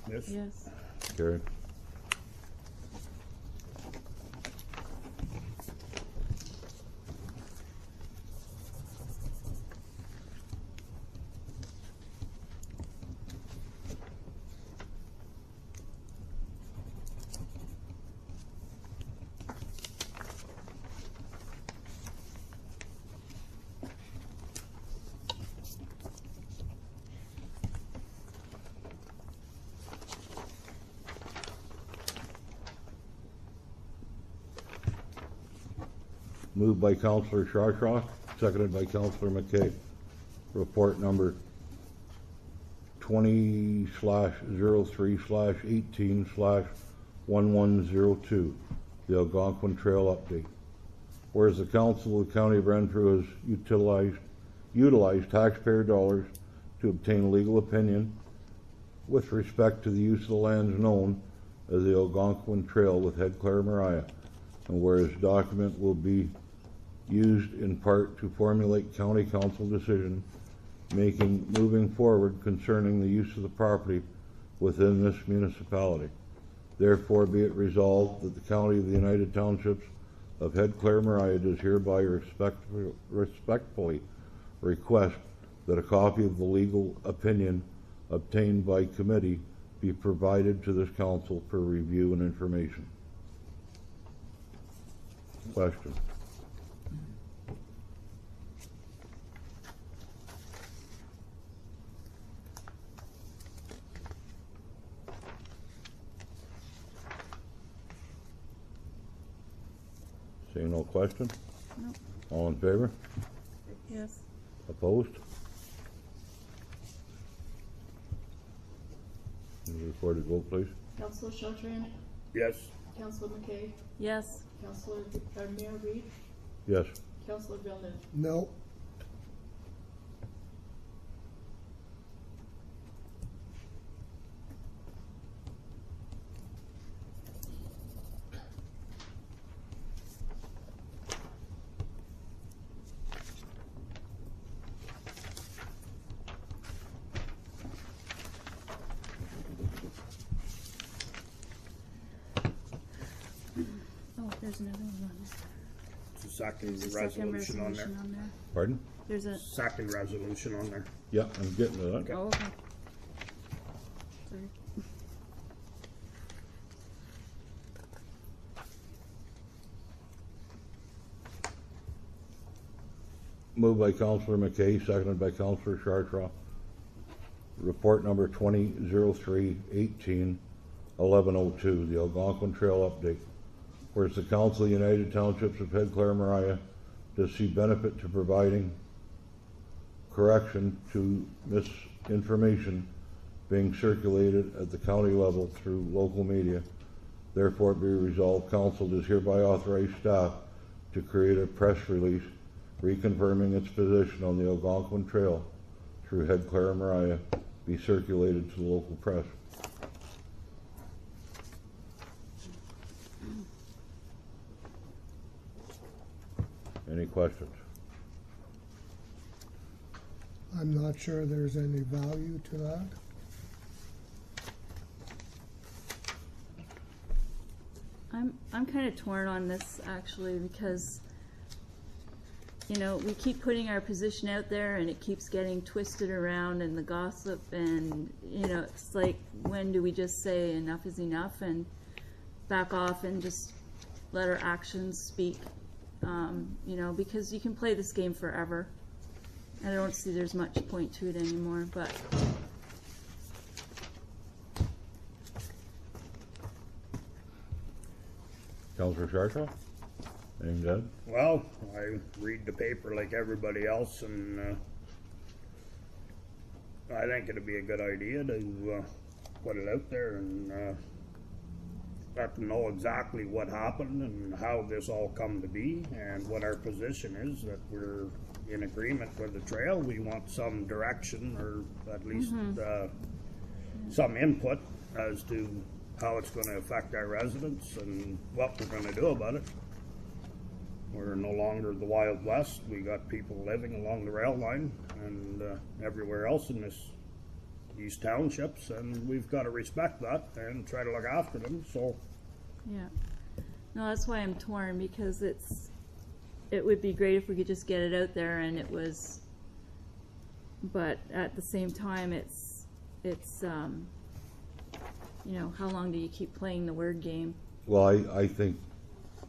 Yes? Yes. Carried. Moved by Councillor Shawshaw, seconded by Councillor McKay. Report number 20/03/18/1102, the Algonquin Trail update. Whereas the Council of the County of Renfrew has utilized taxpayer dollars to obtain legal opinion with respect to the use of the lands known as the Algonquin Trail with Head Clare Mariah, and whereas document will be used in part to formulate County Council decision moving forward concerning the use of the property within this municipality. Therefore be it resolved that the County of the United Townships of Head Clare Mariah does hereby respectfully request that a copy of the legal opinion obtained by committee be provided to this council for review and information. Question? Seeing no question? Nope. All in favor? Yes. Opposed? Recorded vote, please. Councillor Chartrand, Yes. Councillor McKay, Yes. Mayor Reed, Yes. Councillor Villeneuve. No. Oh, there's another one. It's a second There's a second resolution on there. resolution on there. Pardon? There's a, Second resolution on there. Yeah, I'm getting to that. oh, okay. Sorry. Moved by Councillor McKay, seconded by Councillor Chartraw. Report number 20/03/18/1102, the Algonquin Trail update. Whereas the Council of the United Townships of Head Clare Mariah does see benefit to providing correction to misinformation being circulated at the county level through local media. Therefore be resolved, Council does hereby authorize staff to create a press release reconfirming its position on the Algonquin Trail through Head Clare Mariah be circulated to the local press. Any questions? I'm not sure there's any value to that. I'm kind of torn on this actually because, you know, we keep putting our position out there and it keeps getting twisted around and the gossip and, you know, it's like, when do we just say enough is enough and back off and just let our actions speak? You know, because you can play this game forever. I don't see there's much point to it anymore, but Councillor Chartraw? Anything to add? Well, I read the paper like everybody else, and I think it'd be a good idea to put it out there and let them know exactly what happened and how this all come to be and what our position is, that we're in agreement with the trail. We want some direction or at least some input as to how it's going to affect our residents and what we're going to do about it. We're no longer the Wild West. We got people living along the rail line and everywhere else in these townships, and we've got to respect that and try to look after them. So yeah. No, that's why I'm torn, because it would be great if we could just get it out there and it was, but at the same time it's you know, how long do you keep playing the word game? Well, I think,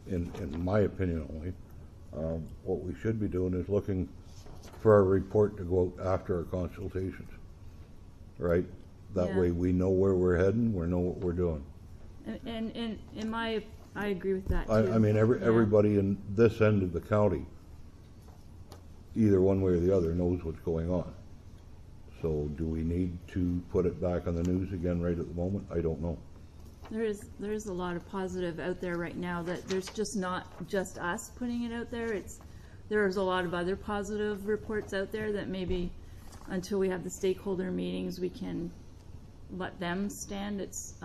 in my opinion only, what we should be doing is looking for our report to go out after our consultations, right? That Yeah. way we know where we're heading, we know what we're doing. And in my I agree with that too. I mean, Yeah. everybody in this end of the county, either one way or the other, knows what's going on. So do we need to put it back on the news again right at the moment? I don't know. There is a lot of positive out there right now, that there's just not just us putting it out there. There's a lot of other positive reports out there that maybe until we have the stakeholder meetings, we can let them stand. It's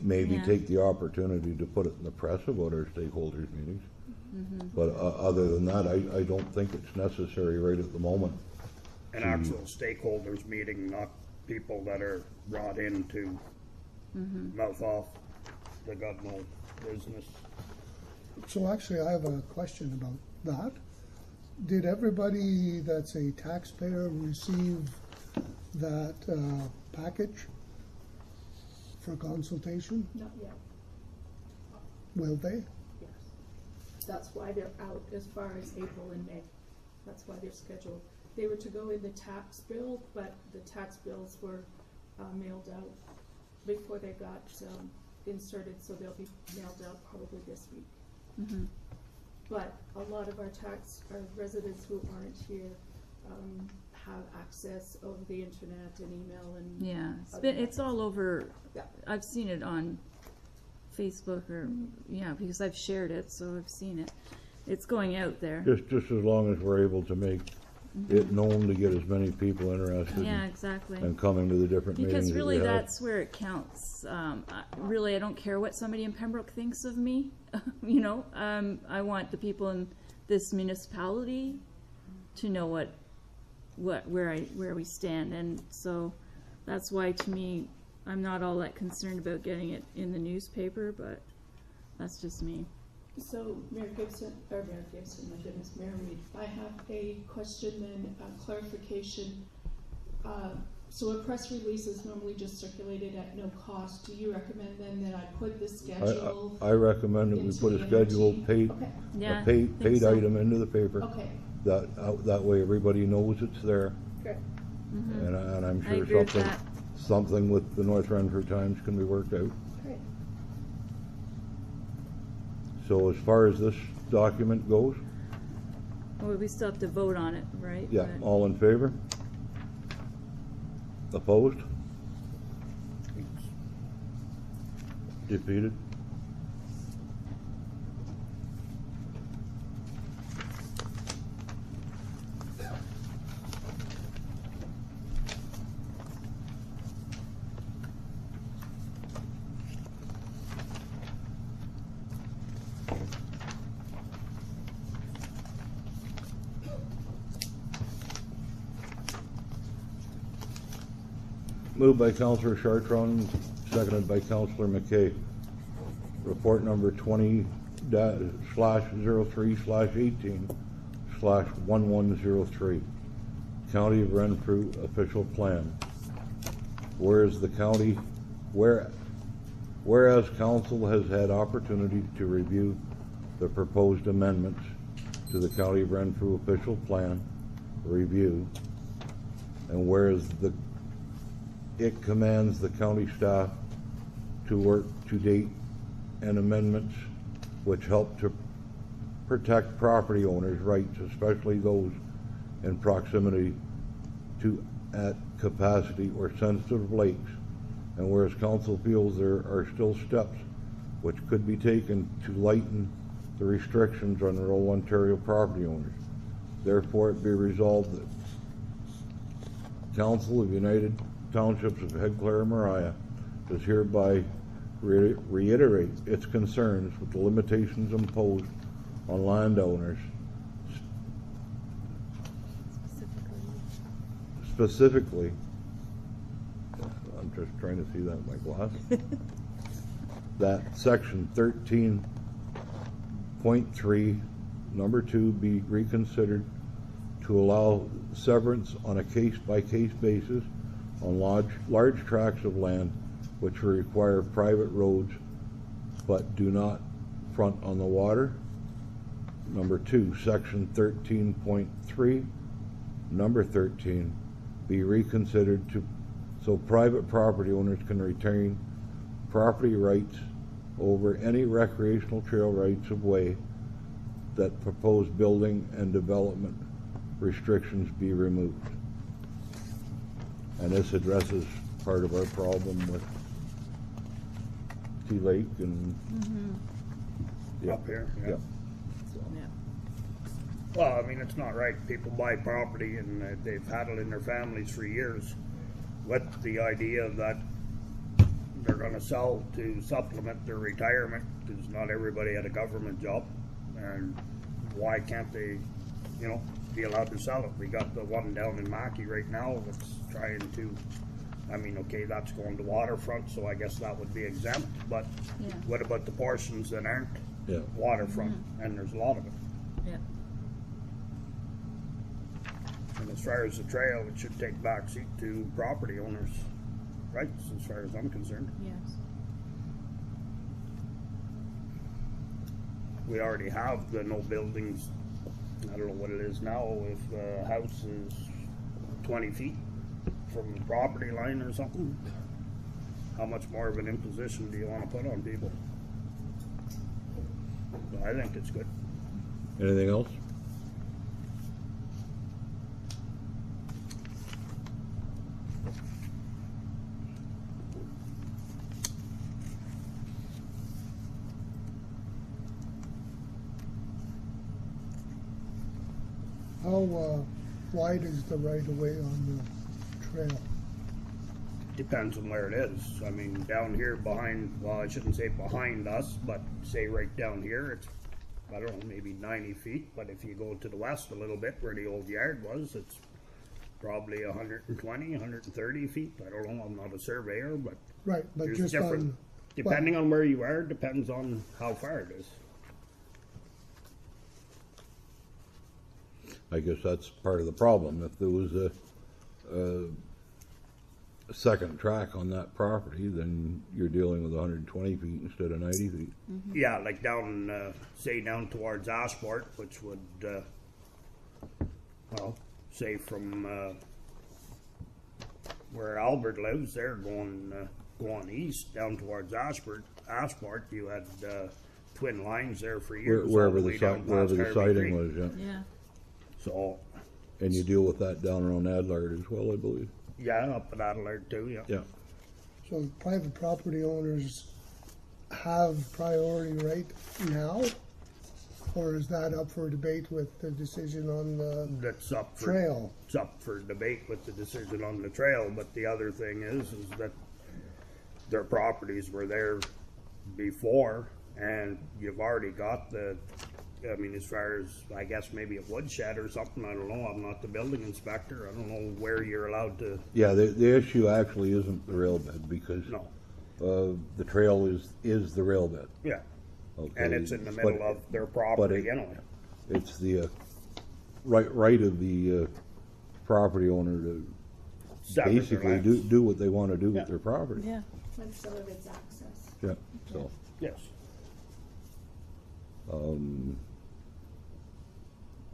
Maybe Yeah. take the opportunity to put it in the press about our stakeholders meetings. Mm-hmm. But other than that, I don't think it's necessary right at the moment. An actual stakeholders meeting, not people that are brought in to mouth off. They got no business. So actually, I have a question about that. Did everybody that's a taxpayer receive that package for consultation? Not yet, Will they? yes. That's why they're out as far as April and May. That's why they're scheduled. They were to go in the tax bill, but the tax bills were mailed out before they got inserted, so they'll be mailed out probably this week. Mhm. But a lot of our residents who aren't here have access over the internet and email and. Yeah, other it's all over. Yeah. I've seen it on Facebook or, yeah, because I've shared it, so I've seen it. It's going out there. Just as long as we're able to make it known to get as many people interested Yeah, exactly. and coming to the different meetings Because that really, we have. that's where it counts. Really, I don't care what somebody in Pembroke thinks of me. You know, I want the people in this municipality to know where we stand, and so that's why, to me, I'm not all that concerned about getting it in the newspaper. But that's just me. So, Mayor Gibson, my goodness, Mayor Reed, I have a question and clarification. So a press release is normally just circulated at no cost. Do you recommend then that I put the schedule? I recommend that we into put a the scheduled MRT? paid, Okay, Yeah, a paid think so. item into the paper. okay, That way everybody knows it's there. great. And I'm I sure agree with that. something with the North Renfrew Times can be worked out. Great. So as far as this document goes, Well, we still have to vote on it, right? yeah, But- all in favor? Opposed? Defeated? Moved by Councillor Chartron, seconded by Councillor McKay. Report number 20-03/18/1103. County of Renfrew official plan. Whereas council has had opportunity to review the proposed amendments to the County of Renfrew official plan review, and whereas it commands the county staff to work to date and amendments which help to protect property owners' rights, especially those in proximity to at capacity or sensitive lakes. And whereas council feels there are still steps which could be taken to lighten the restrictions on rural Ontario property owners, therefore it be resolved that Council of United Townships of Head Clare and Mariah does hereby reiterate its concerns with the limitations imposed on landowners, specifically, I'm just trying to see that in my glasses, that section 13.3, number 2, be reconsidered to allow severance on a case-by-case basis on large tracts of land which require private roads but do not front on the water. Number 2, section 13.3, number 13, be reconsidered so private property owners can retain property rights over any recreational trail rights of way that proposed building and development restrictions be removed. And this addresses part of our problem with Key Lake and Up here, yeah. yeah. Yeah. Well, I mean, it's not right. People buy property and they've had it in their families for years with the idea that they're gonna sell to supplement their retirement, because not everybody had a government job. And why can't they, you know, be allowed to sell it? We got the one down in Mackay right now that's trying to, I mean, okay, that's going to waterfront, so I guess that would be exempt, but Yeah. what about the portions that aren't Yeah. waterfront? And there's a lot of it. Yeah. And as far as the trail, it should take backseat to property owners' rights, as far as I'm concerned. Yes. We already have the no buildings, I don't know what it is now, if the house is 20 feet from the property line or something. How much more of an imposition do you want to put on people? So I think it's good. Anything else? How wide is the right of way on the trail? Depends on where it is. I mean, down here behind, well, I shouldn't say behind us, but say right down here, it's, I don't know, maybe 90 feet. But if you go to the west a little bit where the old yard was, it's probably 120, 130 feet. I don't know, I'm not a surveyor, but Right, but there's just different, on, depending on where you are, depends on how far it is. I guess that's part of the problem. If there was a second track on that property, then you're dealing with 120 feet instead of 90 feet. Yeah, like down, say down towards Ashport, which would, well, say from where Albert lives, they're going east down towards Ashport. You had twin lines there for years, all Wherever the way down wherever past the Harvey siding Creek. was, yeah. Yeah. So, And you deal with that down around Adlard as well, I believe. yeah, up at Adelaide too, yeah. Yeah. so private property owners have priority right now? Or is that up for debate with the decision on the That's up for trail? It's up for debate with the decision on the trail, but the other thing is that their properties were there before, and you've already got the, I mean, as far as, I guess maybe a woodshed or something, I don't know, I'm not the building inspector, I don't know where you're allowed to, Yeah, the issue actually isn't the rail bed because no, the trail is the rail bed. yeah, Okay? and it's in the But- middle of their property it- anyway. It's the right of the property owner to Separate their basically lands. do what they want to do Yeah. with their property. Yeah. And some of its access. Yeah, so, Yes,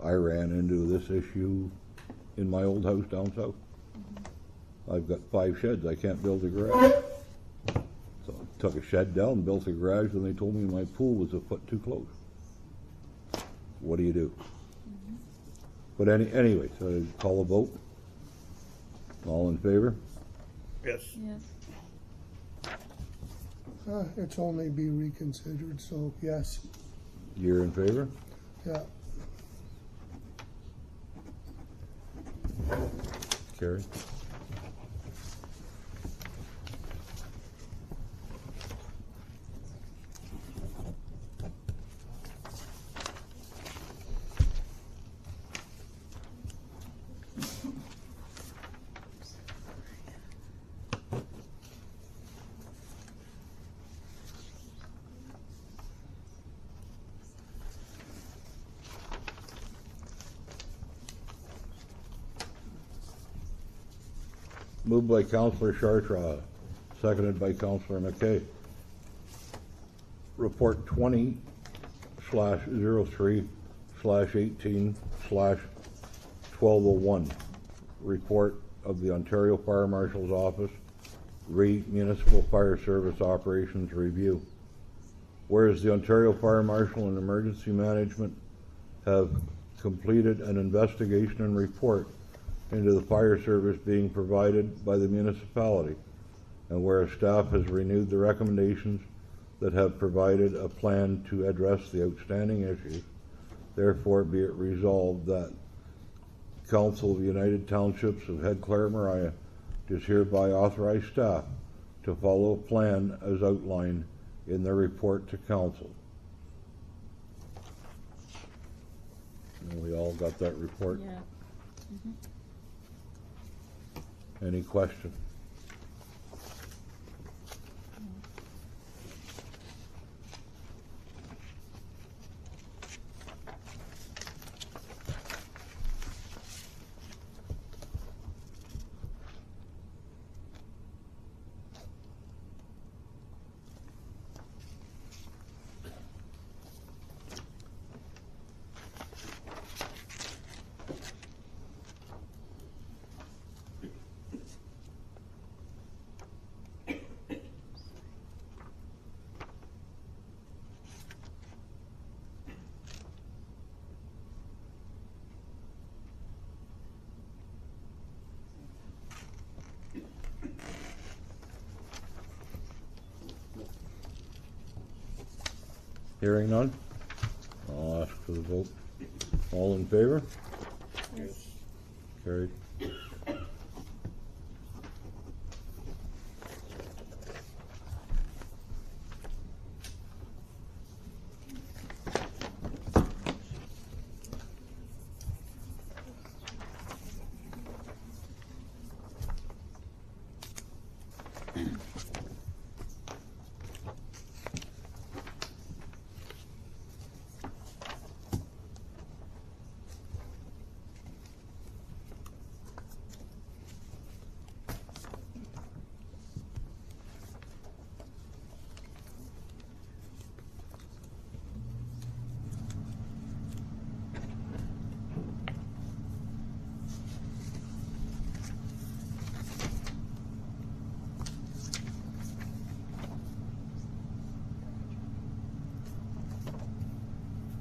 I ran into this issue in my old house down south. I've got 5 sheds, I can't build a garage. So I took a shed down, built a garage, and they told me my pool was a foot too close. What do you do? But anyway, so I call a vote. All in favor? yes, Yes. It's only be reconsidered, so yes, You're in favor? yeah. Carrie? Moved by Councillor Chartres, seconded by Councillor McKay. Report 20/03/18/1201. Report of the Ontario Fire Marshal's Office Municipal Fire Service Operations Review. Whereas the Ontario Fire Marshal and Emergency Management have completed an investigation and report into the fire service being provided by the municipality, and whereas staff has renewed the recommendations that have provided a plan to address the outstanding issues, therefore be it resolved that Council of the United Townships of Head Clare, Mariah does hereby authorize staff to follow a plan as outlined in the report to Council. And we all got that report? Yeah. Any question? Hearing none, I'll ask for the vote. All in favor? Yes. Carried.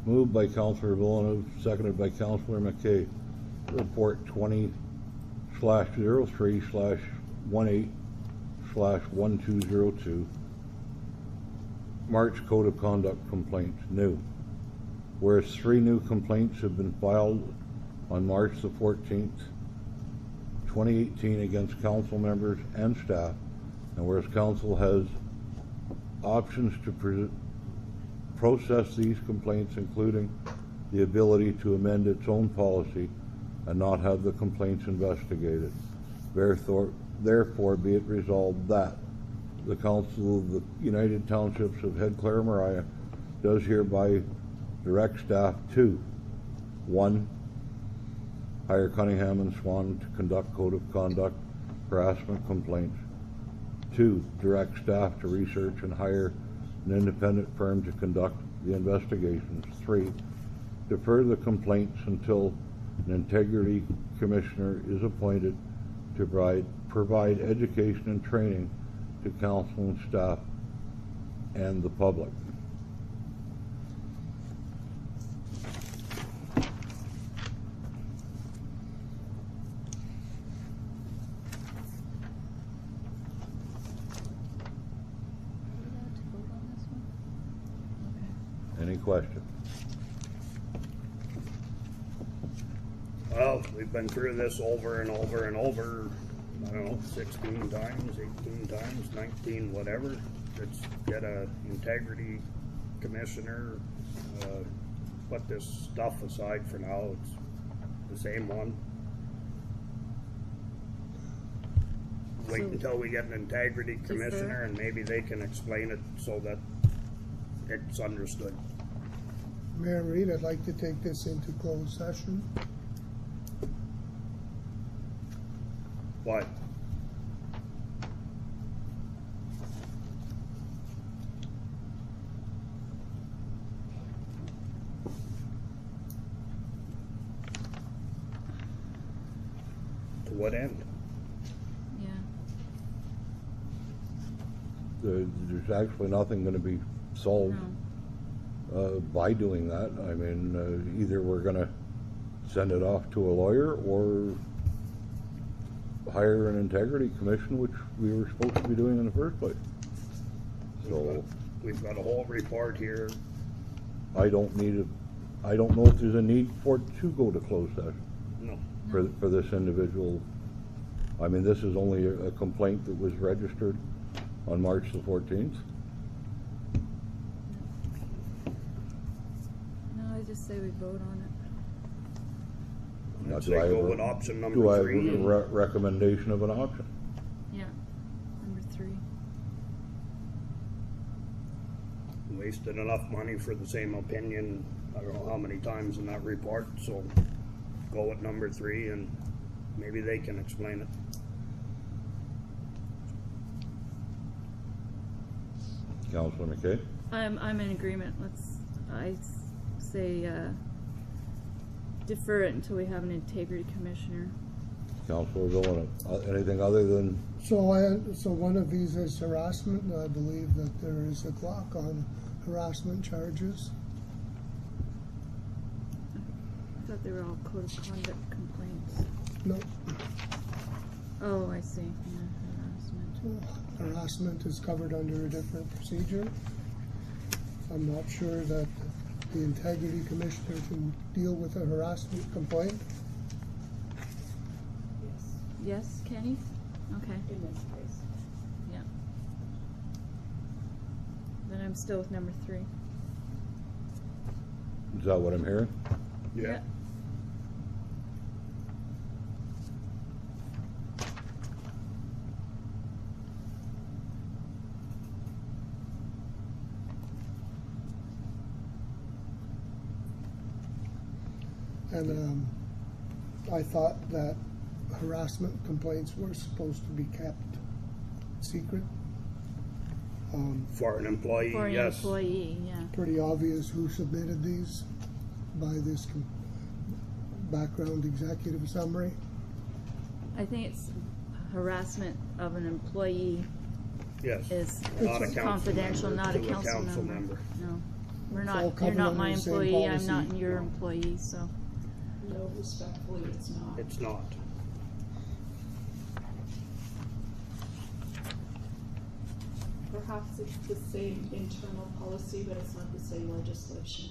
Moved by Councillor Villeneuve, seconded by Councillor McKay. Report 20/03/18/1202. March Code of Conduct complaints, new. Whereas 3 new complaints have been filed on March the 14th, 2018 against council members and staff, and whereas council has options to process these complaints, including the ability to amend its own policy and not have the complaints investigated. Therefore be it resolved that the Council of the United Townships of Head Clare, Mariah does hereby direct staff to 1. Hire Cunningham and Swan to conduct code of conduct harassment complaints. 2. Direct staff to research and hire an independent firm to conduct the investigations. 3. Defer the complaints until an integrity commissioner is appointed to provide education and training to council and staff and the public. Any questions? Well, we've been through this over and over and over, I don't know, 16 times, 18 times, 19, whatever. Let's get a integrity commissioner, put this stuff aside for now. It's the same one. Wait until we get an integrity commissioner and maybe they can explain it so that it's understood. Mayor Reid, I'd like to take this into closed session. What? To what end? Yeah. There's actually nothing gonna be solved No. by doing that. I mean, either we're gonna send it off to a lawyer or hire an integrity commission, which we were supposed to be doing in the first place. So, We've got a whole report here. I don't know if there's a need for it to go to closed session No. for this individual. I mean, this is only a complaint that was registered on March the 14th. No, I just say we vote on it. Now, I'd do say I have go a- with option number Do I have 3. a recommendation of an option? Yeah, number 3. Wasted enough money for the same opinion, I don't know how many times in that report, so go with number 3 and maybe they can explain it. Councilor McKay? I'm in agreement. I say defer it until we have an integrity commissioner. Councilor Villain, anything other than, So one of these is harassment, and I believe that there is a clock on harassment charges. I thought they were all code of conduct complaints. No, Oh, I see. Yeah, harassment. harassment is covered under a different procedure. I'm not sure that the integrity commissioner can deal with a harassment complaint. Yes, Yes, Kenny? Okay, in this case. yeah. Then I'm still with number 3. is that what I'm hearing? Yeah. And I thought that harassment complaints were supposed to be kept secret. For an employee, For an yes. employee, yeah. Pretty obvious who submitted these by this background executive summary. I think it's harassment of an employee Yes. is Not a council confidential, member not a to council member. No, we're It's all not, you're covered not under my the same employee, I'm policy. not your employee, so. No, respectfully, it's not. It's not. Perhaps it's the same internal policy, but it's not the same legislation.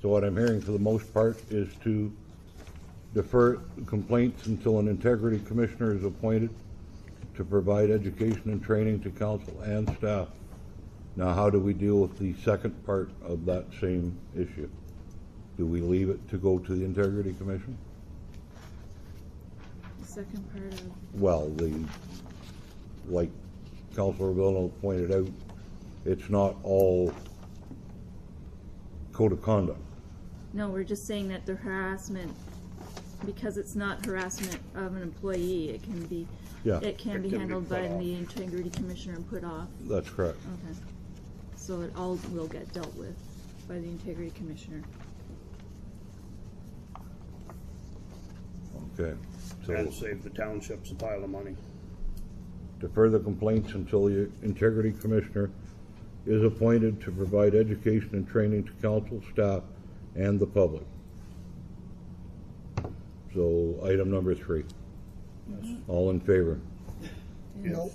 So what I'm hearing for the most part is to defer complaints until an integrity commissioner is appointed to provide education and training to council and staff. Now, how do we deal with the second part of that same issue? Do we leave it to go to the integrity commission? The second part of, Well, like Councilor Villanelle pointed out, it's not all code of conduct. no, we're just saying that the harassment, because it's not harassment of an employee, it can be, Yeah. it can It be can be handled put by off. the integrity commissioner and put off. That's correct. Okay. So it all will get dealt with by the integrity commissioner. Okay. And So save the townships a pile of money. defer the complaints until the integrity commissioner is appointed to provide education and training to council, staff, and the public. So item number 3. All in favor? Nope.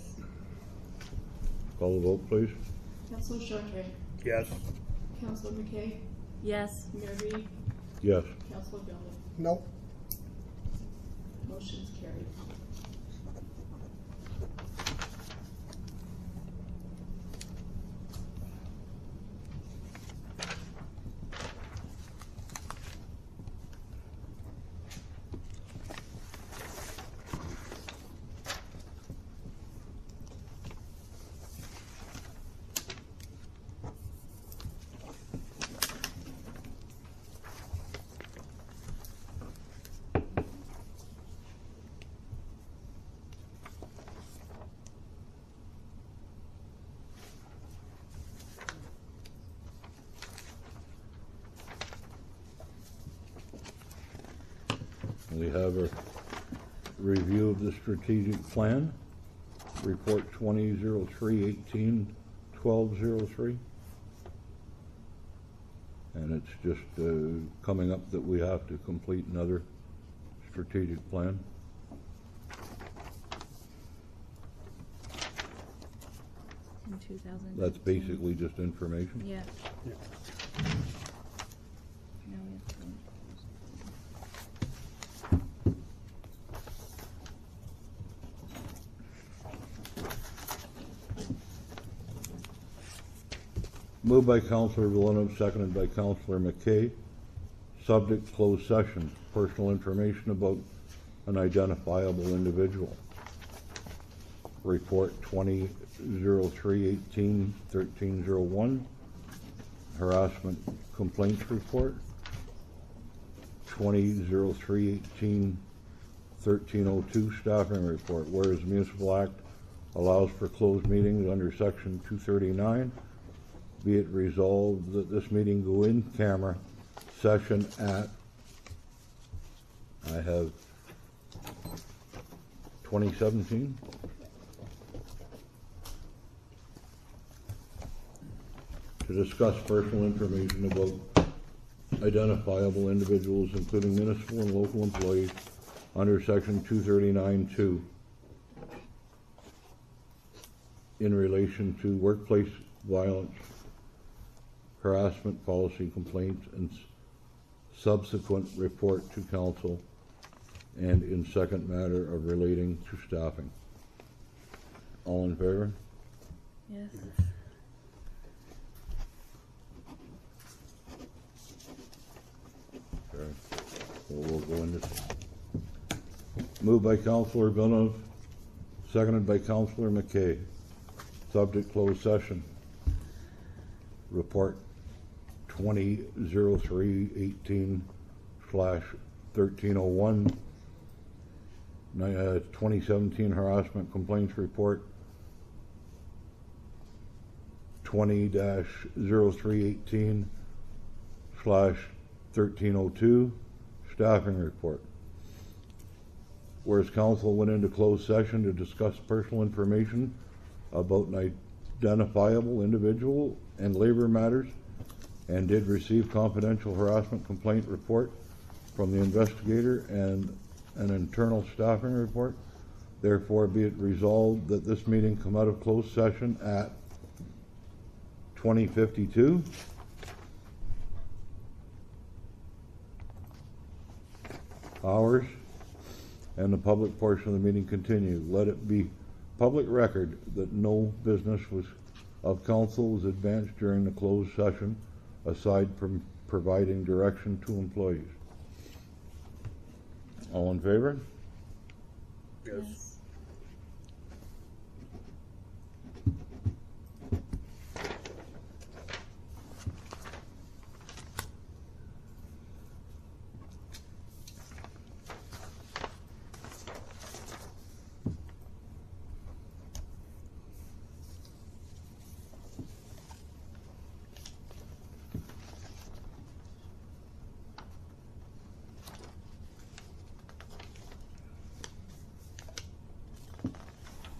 Call the vote, please. Councilor Chartre, Yes. Councilor McKay, Yes, Mayor Reed, Yes. Councilor Gilman. Nope. Motion's carried. We have a review of the strategic plan, report 2003-18-1203. And it's just coming up that we have to complete another strategic plan. In 2019. That's basically just information. Yeah. Yeah. Now we have to- Moved by Councillor Villeneuve, seconded by Councillor McKay. Subject closed session, personal information about an identifiable individual. Report 2003-18-1301, harassment complaints report. 2003-18-1302, staffing report. Whereas the Municipal Act allows for closed meetings under Section 239, be it resolved that this meeting go in camera session at, I have 2017. To discuss personal information about identifiable individuals, including municipal and local employees, under Section 239(2), in relation to workplace violence, harassment policy complaints, and subsequent report to council, and in second matter of relating to staffing. All in favor? Yes. Okay. So we'll go into. Moved by Councillor Villeneuve, seconded by Councillor McKay. Subject closed session. Report 2003-18/1301, 2017 harassment complaints report 20-03-18/1302, staffing report. Whereas council went into closed session to discuss personal information about an identifiable individual and labor matters, and did receive confidential harassment complaint report from the investigator and an internal staffing report. Therefore, be it resolved that this meeting come out of closed session at 20:52. Hours, and the public portion of the meeting continue. Let it be public record that no business of council was advanced during the closed session, aside from providing direction to employees. All in favor? Yes.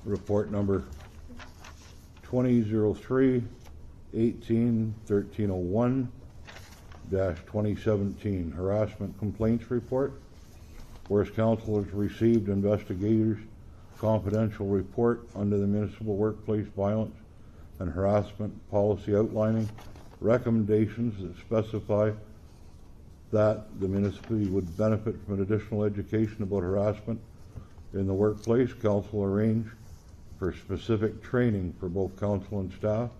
Report number 2003-18-1301-2017 harassment complaints report. Whereas council has received investigators' confidential report under the municipal workplace violence and harassment policy outlining recommendations that specify that the municipality would benefit from an additional education about harassment in the workplace, council arranged for specific training for both council and staff,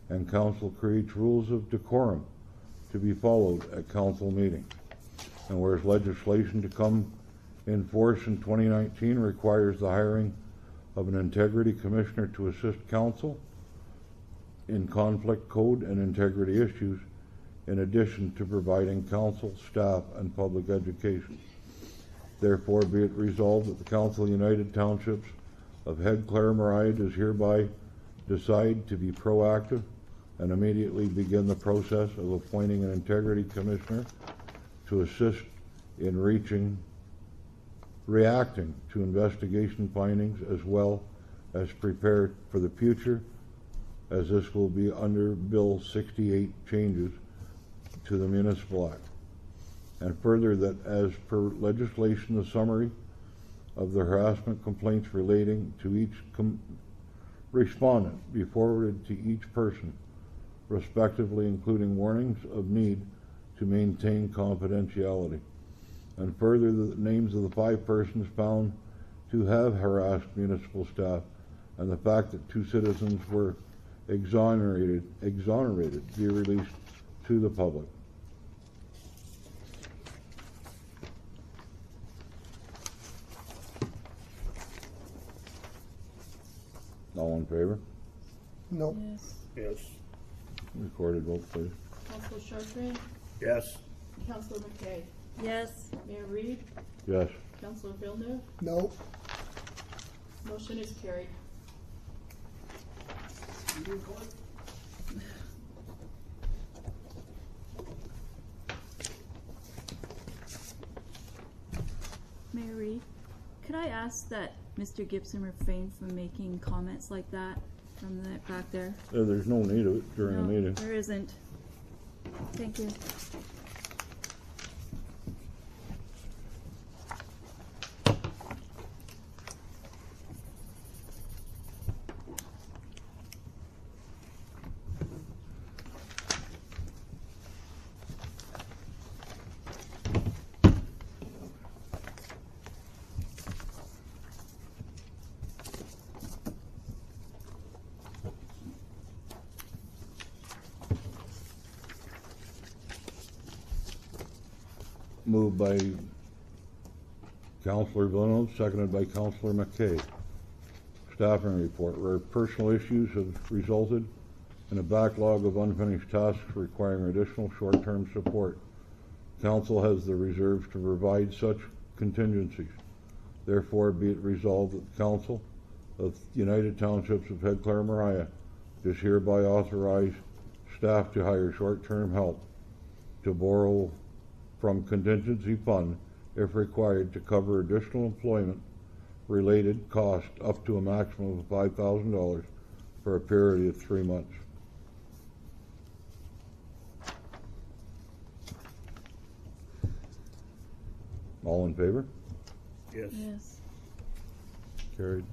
and council creates rules of decorum to be followed at council meetings. And whereas legislation to come in force in 2019 requires the hiring of an integrity commissioner to assist council in conflict code and integrity issues, in addition to providing council, staff, and public education. Therefore, be it resolved that the Council of United Townships of Head Clare-Moriah does hereby decide to be proactive and immediately begin the process of appointing an integrity commissioner to assist in reaching reacting to investigation findings as well as prepare for the future, as this will be under Bill 68 changes to the Municipal Act. And further, that as per legislation, the summary of the harassment complaints relating to each respondent be forwarded to each person, respectively, including warnings of need to maintain confidentiality. And further, the names of the 5 persons found to have harassed municipal staff and the fact that 2 citizens were exonerated be released to the public. All in favor? No. Yes. Yes. Recorded vote, please. Councillor Chartrand, Yes. Councillor McKay, Yes. Mayor Reed, Yes. Councillor Villeneuve, No. motion is carried. Mayor Reed, could I ask that Mr. Gibson refrain from making comments like that from the back there? There's no need of it during a No, meeting. there isn't. Thank you. Moved by Councillor Villeneuve, seconded by Councillor McKay. Staffing report, where personal issues have resulted in a backlog of unfinished tasks requiring additional short-term support. Council has the reserves to provide such contingencies. Therefore, be it resolved that the Council of United Townships of Head Clare Mariah does hereby authorize staff to hire short-term help to borrow from contingency fund if required to cover additional employment related costs up to a maximum of $5,000 for a period of 3 months. All in favor? Yes. Yes. Carried.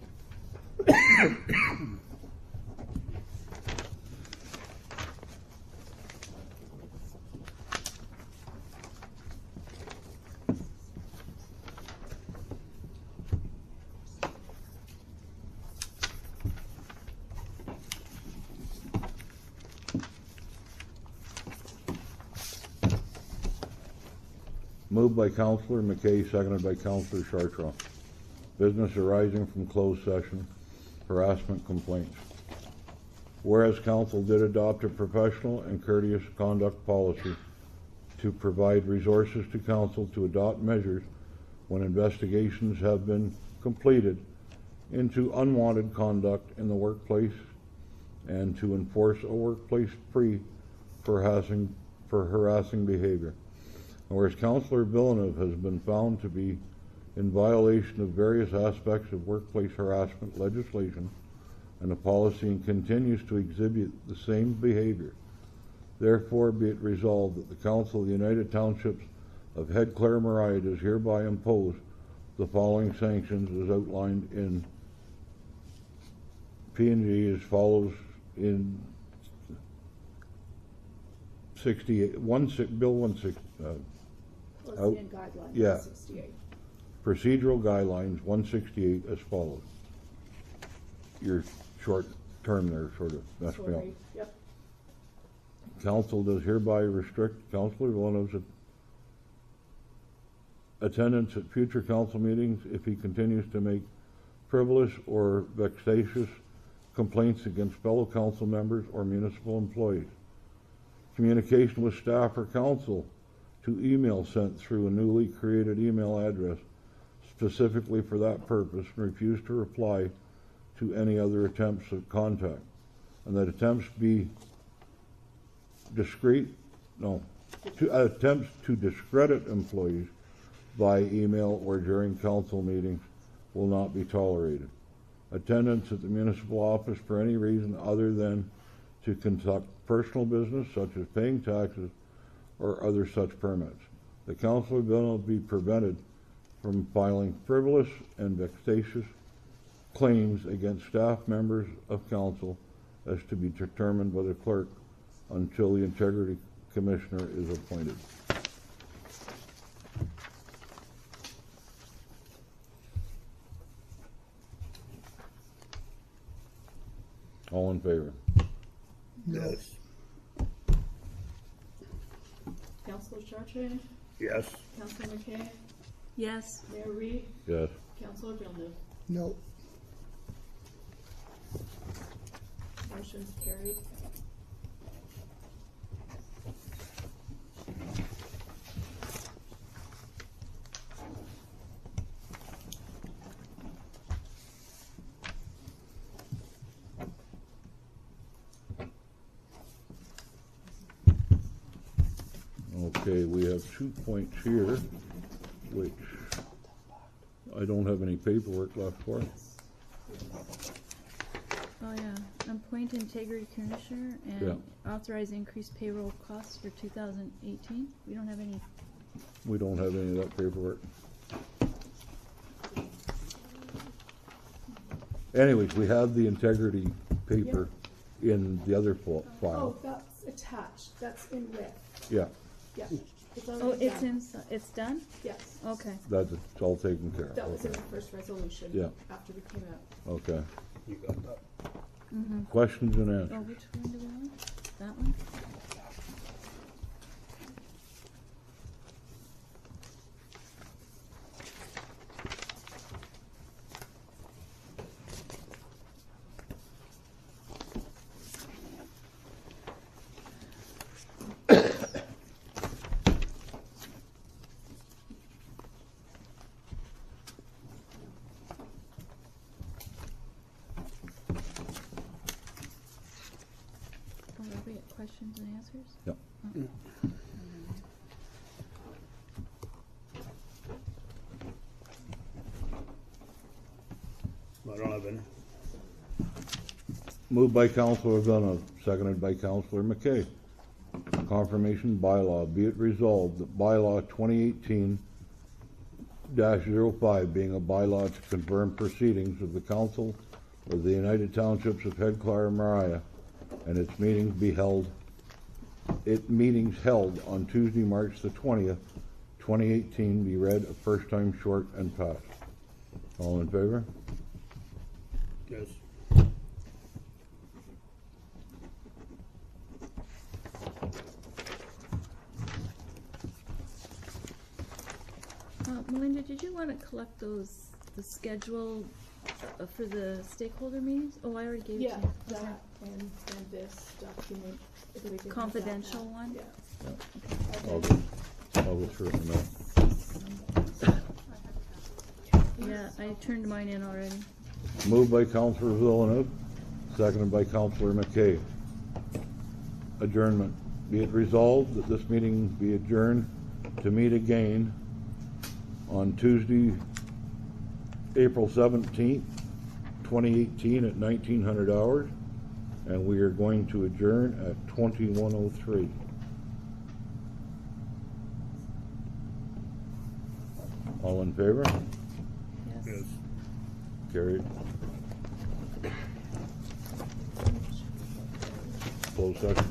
Moved by Councillor McKay, seconded by Councillor Chartrand. Business arising from closed session, harassment complaints. Whereas Council did adopt a professional and courteous conduct policy to provide resources to Council to adopt measures when investigations have been completed into unwanted conduct in the workplace and to enforce a workplace free for harassing behavior. Whereas Councillor Villeneuve has been found to be in violation of various aspects of workplace harassment legislation and the policy and continues to exhibit the same behavior. Therefore, be it resolved that the Council of the United Townships of Head Clare Mariah does hereby impose the following sanctions as outlined in P&G as follows in Bill 160. Policy and guidelines, yeah. 68. Procedural guidelines 168 as follows. Your short term there sort of messed me up. Sorry, yep. Council does hereby restrict Councillor Villeneuve's attendance at future council meetings if he continues to make frivolous or vexatious complaints against fellow council members or municipal employees. Communication with staff or council to email sent through a newly created email address specifically for that purpose and refuse to reply to any other attempts of contact. And that attempts be attempts to discredit employees by email or during council meetings will not be tolerated. Attendance at the municipal office for any reason other than to conduct personal business such as paying taxes or other such permits. The council will be prevented from filing frivolous and vexatious claims against staff members of council as to be determined by the clerk until the integrity commissioner is appointed. All in favor? Yes. Councilor Chartrand? Yes. Councilor McKay? Yes. Mayor Reed? Yes. Councilor Villeneuve? No. Motion's carried. Okay, we have 2 points here, which I don't have any paperwork left for. Oh, yeah. Appoint integrity commissioner and authorize increased payroll costs for 2018. We don't have any. We don't have any of that paperwork. Anyways, we have the integrity paper in the other Oh, file. that's attached. That's in red. Yeah, Yeah. It's Oh, already it's done. it's done? Yes. Okay. that's it's all taken care of. That was in Okay. the first resolution. Yeah. After we came out. Okay. You got that? Questions and Oh, answers? which one do we want? That one? Oh, are we at questions and answers? Yep. I don't have any. Moved by Councilor Villeneuve, seconded by Councilor McKay. Confirmation bylaw, be it resolved that bylaw 2018-05 being a bylaw to confirm proceedings of the Council of the United Townships of Headclar and Mariah and its meetings held on Tuesday, March the 20th, 2018 be read a first time short and passed. All in favor? Yes. Melinda, did you want to collect the schedule for the stakeholder meetings? Oh, I already gave it Yeah, to you. that and this document. if we can have that Confidential now. one? Yeah. I'll Okay. I'll go through it in a minute. Yeah, I turned mine in already. Moved by Councilor Villeneuve, seconded by Councilor McKay. Adjournment. Be it resolved that this meeting be adjourned to meet again on Tuesday, April 17th, 2018 at 1900 hours, and we are going to adjourn at 21:03. All in favor? Yes. Yes. Carried. Closed session.